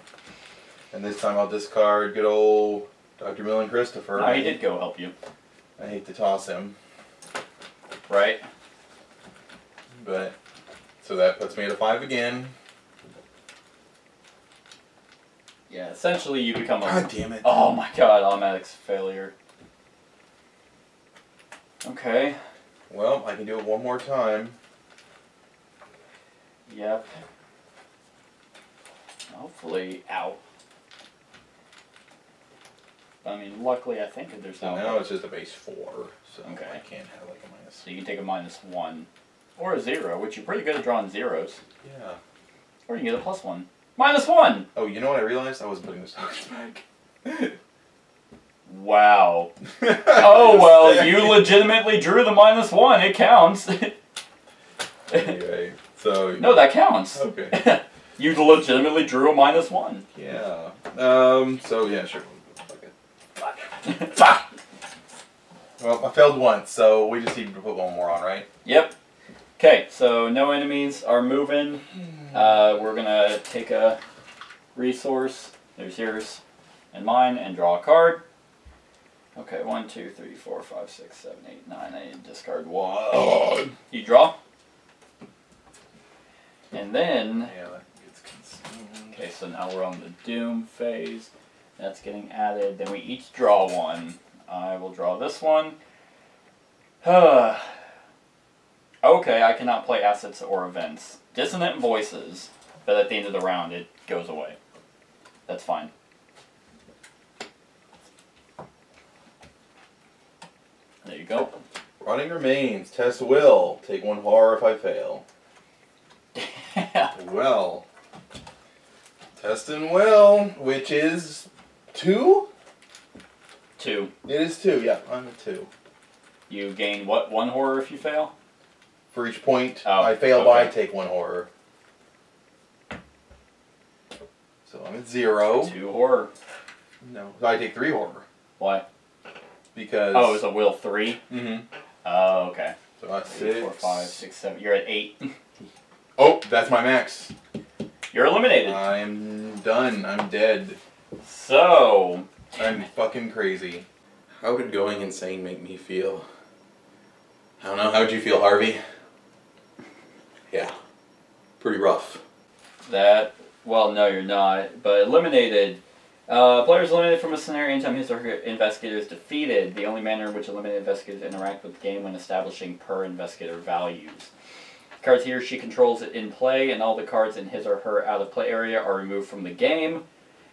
And this time I'll discard good old Dr. Millen Christopher. No, he did go help you. I hate to toss him. Right? But, so that puts me at a 5 again. Yeah, essentially you become a... God damn it. Oh my god, automatic failure. Okay. Well, I can do it one more time. Yep. Hopefully, ow. I mean, luckily I think there's So no... now it's just a base 4. So Okay. I can't have like a minus. So you can take a -1. Or a 0, which you're pretty good at drawing zeros. Yeah. Or you can get a +1. -1! Oh, you know what I realized? I wasn't putting the stars back. Wow. Oh, well, you legitimately drew the -1. It counts. Anyway, so... No, that counts. Okay. You legitimately drew a -1. Yeah. So yeah, sure. Fuck it. Fuck. Well, I failed once, so we just need to put one more on, right? Yep. Okay, so no enemies are moving. We're gonna take a resource. There's yours and mine, and draw a card. Okay, 1, 2, 3, 4, 5, 6, 7, 8, 9. I need to discard 1. You draw. And then. Yeah, that gets consumed. Okay, so now we're on the Doom phase. That's getting added. Then we each draw one. I will draw this one. Okay, I cannot play assets or events. Dissonant voices, but at the end of the round it goes away. That's fine. There you go. Running remains. Test will. Take 1 horror if I fail. Well. Testing will, which is 2? 2. It is 2, yeah, I'm a 2. You gain what? 1 horror if you fail? For each point Oh, I fail okay. by, I take 1 horror. So I'm at 0. 2 horror. No, so I take 3 horror. Why? Because... Oh, it was a will 3? Mm-hmm. Oh, okay. So that's 3, 6. 4, 5, 6, 7. You're at 8. Oh, that's my max. You're eliminated. I'm done. I'm dead. So... I'm fucking crazy. How would going insane make me feel? I don't know. How'd you feel, Harvey? Yeah. Pretty rough. That, well, no, you're not. But eliminated. Players eliminated from a scenario anytime his or her investigator is defeated. The only manner in which eliminated investigators interact with the game when establishing per investigator values. Cards he or she controls in play, and all the cards in his or her out of play area are removed from the game.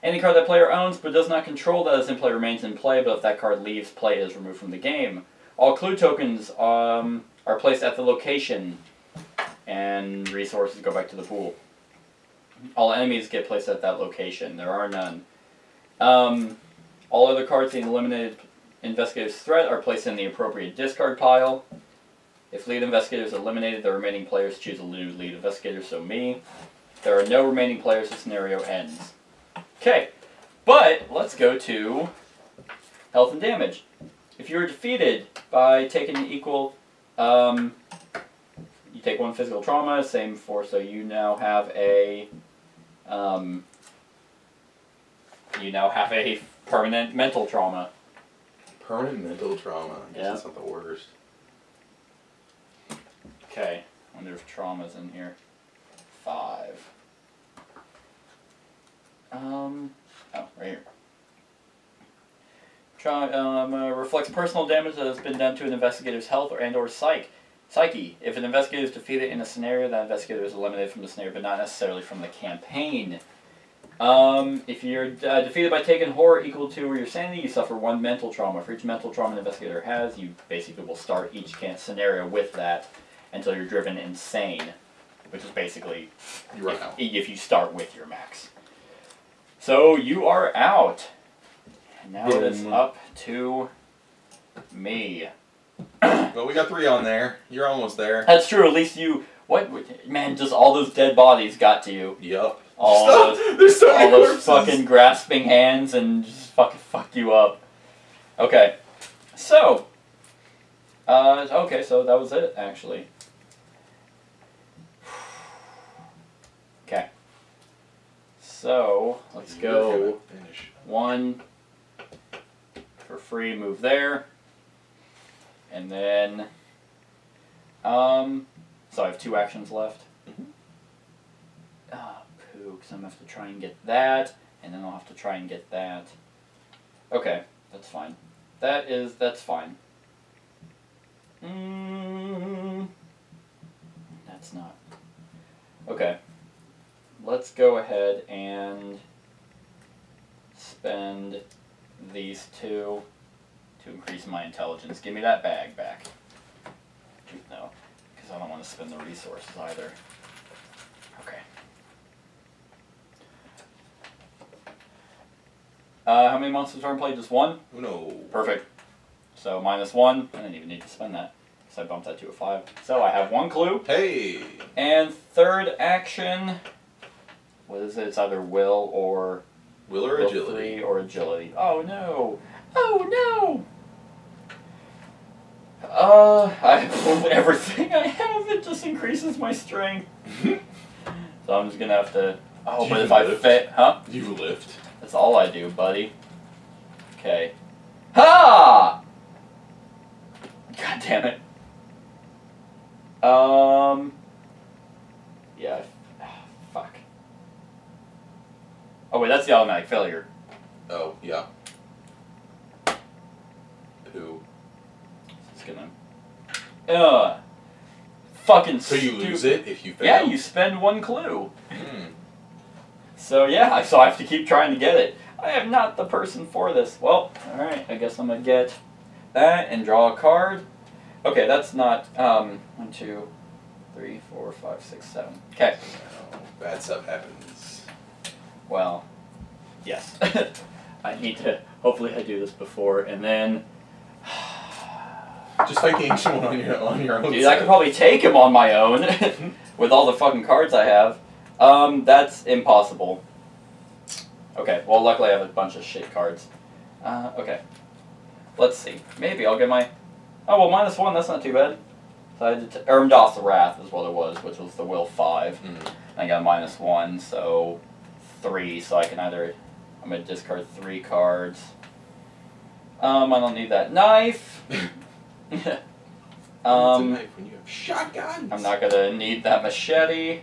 Any card that player owns but does not control that is in play remains in play, but if that card leaves play, it is removed from the game. All clue tokens are placed at the location, and resources go back to the pool. All enemies get placed at that location. There are none. All other cards in the eliminated investigator's threat are placed in the appropriate discard pile. If lead investigator is eliminated, the remaining players choose a new lead investigator, so me. There are no remaining players, the scenario ends. Okay, but let's go to health and damage. If you are defeated by taking an equal, you take 1 physical trauma, same for, so you now have a, permanent mental trauma. Permanent mental trauma. I guess Yeah. that's not the worst. Okay, I wonder if trauma's in here. 5. Oh, right here. Reflects personal damage that has been done to an investigator's health or psyche. If an investigator is defeated in a scenario, that investigator is eliminated from the scenario, but not necessarily from the campaign. If you're defeated by taking horror equal to your sanity, you suffer 1 mental trauma. For each mental trauma an investigator has, you basically will start each scenario with that until you're driven insane, which is basically You run out. if you start with your max. So you are out. And now it is up to me. Well, we got 3 on there. You're almost there. That's true. At least you. What? Man, just all those dead bodies got to you. Yup. All those, There's so many all those corpses. fucking grasping hands and just fucking fuck you up. Okay. So. Okay, so that was it, actually. Okay. So, let's go. Finish. 1 for free, move there. And then, so I have 2 actions left. Ah, poo, because I'm going to have to try and get that, and then I'll have to try and get that. Okay, that's fine. That's fine. That's not. Okay. Let's go ahead and spend these 2 to increase my intelligence. Give me that bag back. No, because I don't want to spend the resources either. Okay. How many monsters are in play? Just 1? Uno. Perfect. So -1. I didn't even need to spend that, because I bumped that to a 5. So I have 1 clue. Hey. And 3rd action, What is it? It's either will or... Will or agility? 3 or agility. Oh no! Oh no! I have everything I have, it just increases my strength. So I'm just gonna have to... Oh, but if I fit... Huh? You lift. That's all I do, buddy. Okay. Ha! God damn it. Yeah. Fuck. Oh wait, that's the automatic failure. Oh, yeah. Poo. It's gonna... Fucking So you lose it if you fail? Yeah, you spend 1 clue. Hmm. So yeah, so I have to keep trying to get it. I am not the person for this. Well, alright, I guess I'm gonna get that and draw a card. Okay, that's not, 1, 2, 3, 4, 5, 6, 7. Okay. No, bad stuff happens. Well, yes. I need to, hopefully I do this before, and then... Just fight the ancient one on your own. Dude, I could probably take him on my own, with all the fucking cards I have. That's impossible. Okay, well luckily I have a bunch of shit cards. Okay. Let's see. Maybe I'll get my... Oh, well, -1, that's not too bad. So I did Ermdoth's Wrath is what it was, which was the will 5. I got -1, so 3, so I can either... I'm going to discard 3 cards. I don't need that knife. It's a knife when you have shotguns. I'm not going to need that machete.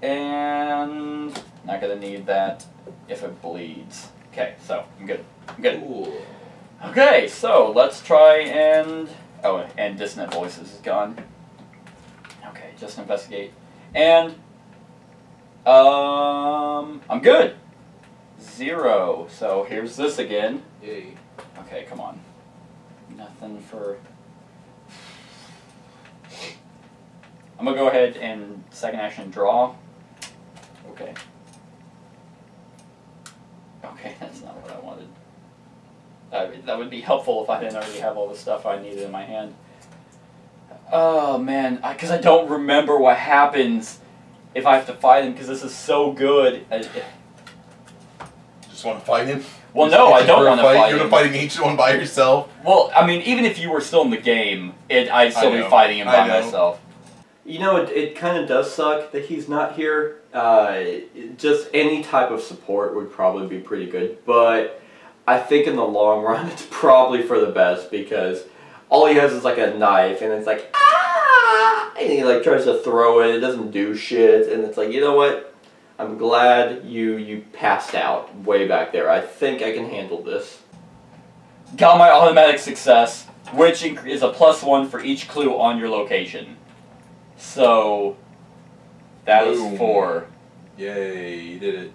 And not going to need that if it bleeds. Okay, so I'm good. I'm good. Cool. Okay, so let's try and... Oh, and Dissonant Voices is gone. Okay, just investigate. And... I'm good! 0. So here's this again. Yay. Okay, come on. Nothing for... I'm gonna go ahead and second action draw. Okay. Okay, that's not what I wanted. That would be helpful if I didn't already have all the stuff I needed in my hand. Oh man, because I don't remember what happens if I have to fight him, because this is so good. Just want to fight him? Well, no, I don't want to fight him. You're going to fight an ancient one by yourself? Well, I mean, even if you were still in the game, I'd still be fighting him by myself. You know, it kind of does suck that he's not here. Just any type of support would probably be pretty good, but I think in the long run it's probably for the best, because all he has is like a knife, and it's like, ah! And he like tries to throw it, it doesn't do shit, and it's like, you know what? I'm glad you passed out way back there. I think I can handle this. Got my automatic success, which is a +1 for each clue on your location. So, that is 4. Yay, you did it.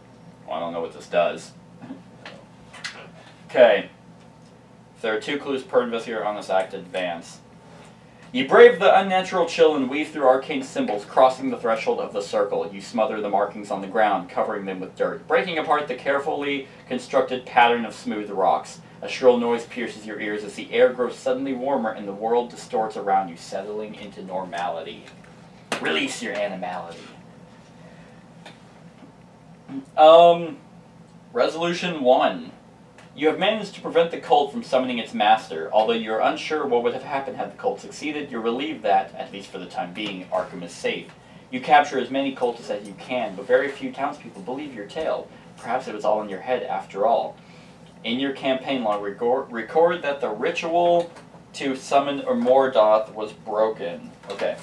Well, I don't know what this does. Okay. If there are 2 clues per investigator on this act, advance. You brave the unnatural chill and weave through arcane symbols, crossing the threshold of the circle. You smother the markings on the ground, covering them with dirt, breaking apart the carefully constructed pattern of smooth rocks. A shrill noise pierces your ears as the air grows suddenly warmer and the world distorts around you, settling into normality. Release your animality. Resolution 1. You have managed to prevent the cult from summoning its master. Although you are unsure what would have happened had the cult succeeded, you're relieved that, at least for the time being, Arkham is safe. You capture as many cultists as you can, but very few townspeople believe your tale. Perhaps it was all in your head after all. In your campaign log, record that the ritual to summon Mordoth was broken. Okay.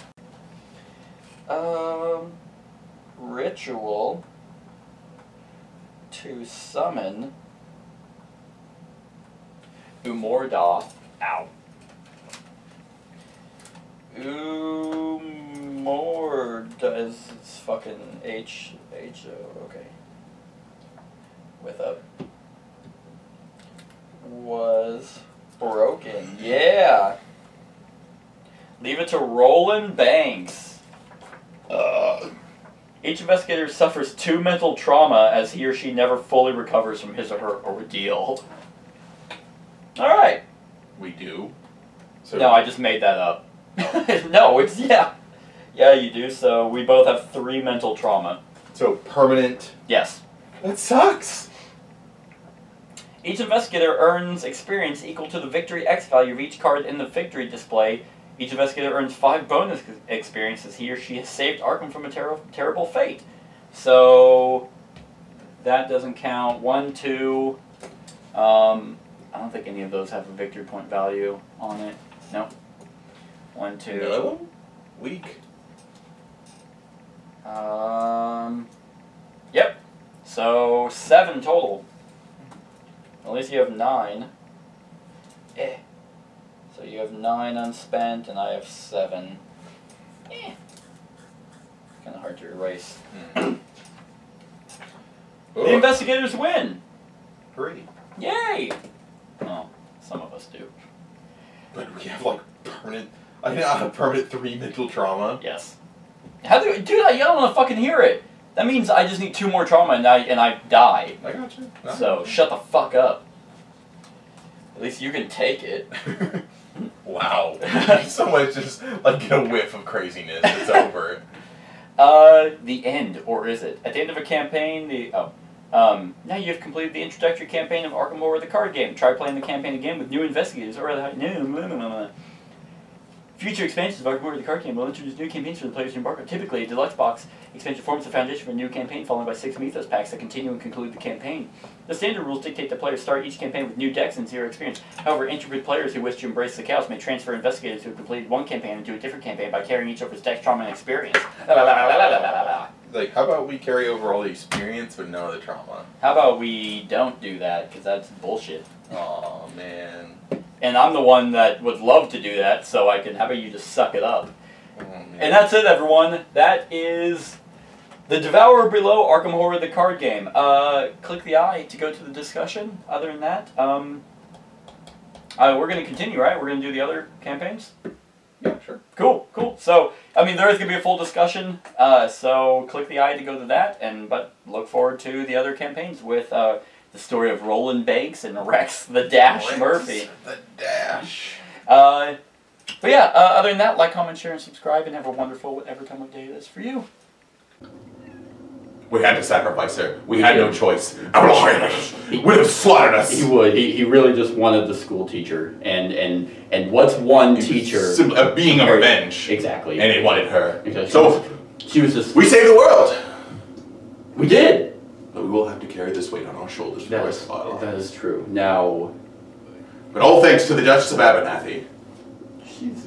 Ritual to summon Mordoth. Ow. Mordoth. It's fucking H-O, okay. With a... was broken. Yeah! Leave it to Roland Banks. Each investigator suffers 2 mental trauma as he or she never fully recovers from his or her ordeal. Alright. We do? So No, I just made that up. No, it's, yeah. Yeah, you do, so we both have 3 mental trauma. So permanent. Yes. That sucks. Each investigator earns experience equal to the victory X value of each card in the victory display. Each investigator earns 5 bonus experience as he or she has saved Arkham from a terrible fate. So that doesn't count. 1, 2. I don't think any of those have a victory point value on it. Nope. 1, 2. Another one? Weak. Yep. So 7 total. At least you have 9. So you have 9 unspent, and I have 7. Kind of hard to erase. The investigators win! Hooray. Yay! Well, some of us do. But we have like permanent. I now have permanent 3 mental trauma. Yes. How do dude? I don't want to fucking hear it. That means I just need 2 more trauma and I die. I got you. No. So shut the fuck up. At least you can take it. Wow. So much just like get a whiff of craziness. It's over. The end, or is it? At the end of a campaign, now you have completed the introductory campaign of Arkham Horror the card game. Try playing the campaign again with new investigators, or future expansions of Arkham Horror the card game will introduce new campaigns for the players to embark on. Typically, a deluxe box expansion forms the foundation for a new campaign, followed by 6 Mythos packs that continue and conclude the campaign. The standard rules dictate that players start each campaign with new decks and 0 experience. However, intrepid players who wish to embrace the chaos may transfer investigators who have completed one campaign into a different campaign by carrying each other's dex, trauma, and experience. Like, how about we carry over all the experience but none of the trauma? How about we don't do that, because that's bullshit. Oh man. And I'm the one that would love to do that, so I can. How about you just suck it up? Oh, man. And that's it, everyone. That is the Devourer below Arkham Horror the card game. Click the I to go to the discussion. Other than that, we're going to continue, right? We're going to do the other campaigns? Yeah, sure. Cool, cool. So, I mean, there is going to be a full discussion, so click the I to go to that, but look forward to the other campaigns with the story of Roland Banks and Rex the Dash Murphy. The Dash. But yeah, other than that, like, comment, share, and subscribe, and have a wonderful whatever time of day it is for you. We had to sacrifice her. We had no choice. Our lawyers would have slaughtered us. He would. He really just wanted the school teacher. And what's one teacher? A being of revenge. Exactly. And he wanted her. Exactly. So she was just. we saved the world. We did. But we will have to carry this weight on our shoulders for the rest of our lives. That is true. Now. But all thanks to the Duchess of Abernathy.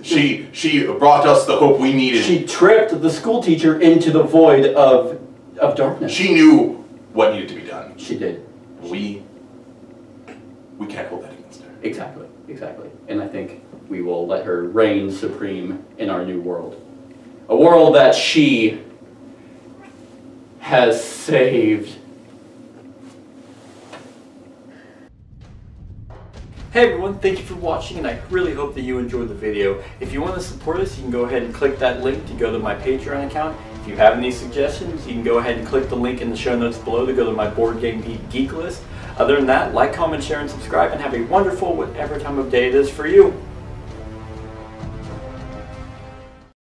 She brought us the hope we needed. She tripped the school teacher into the void of darkness. She knew what needed to be done. She did. We can't hold that against her. Exactly. Exactly. And I think we will let her reign supreme in our new world. A world that she has saved. Hey everyone, thank you for watching, and I really hope that you enjoyed the video. If you want to support us, you can go ahead and click that link to go to my Patreon account. If you have any suggestions, you can go ahead and click the link in the show notes below to go to my Board Game Geek list. Other than that, like, comment, share, and subscribe, and have a wonderful whatever time of day it is for you.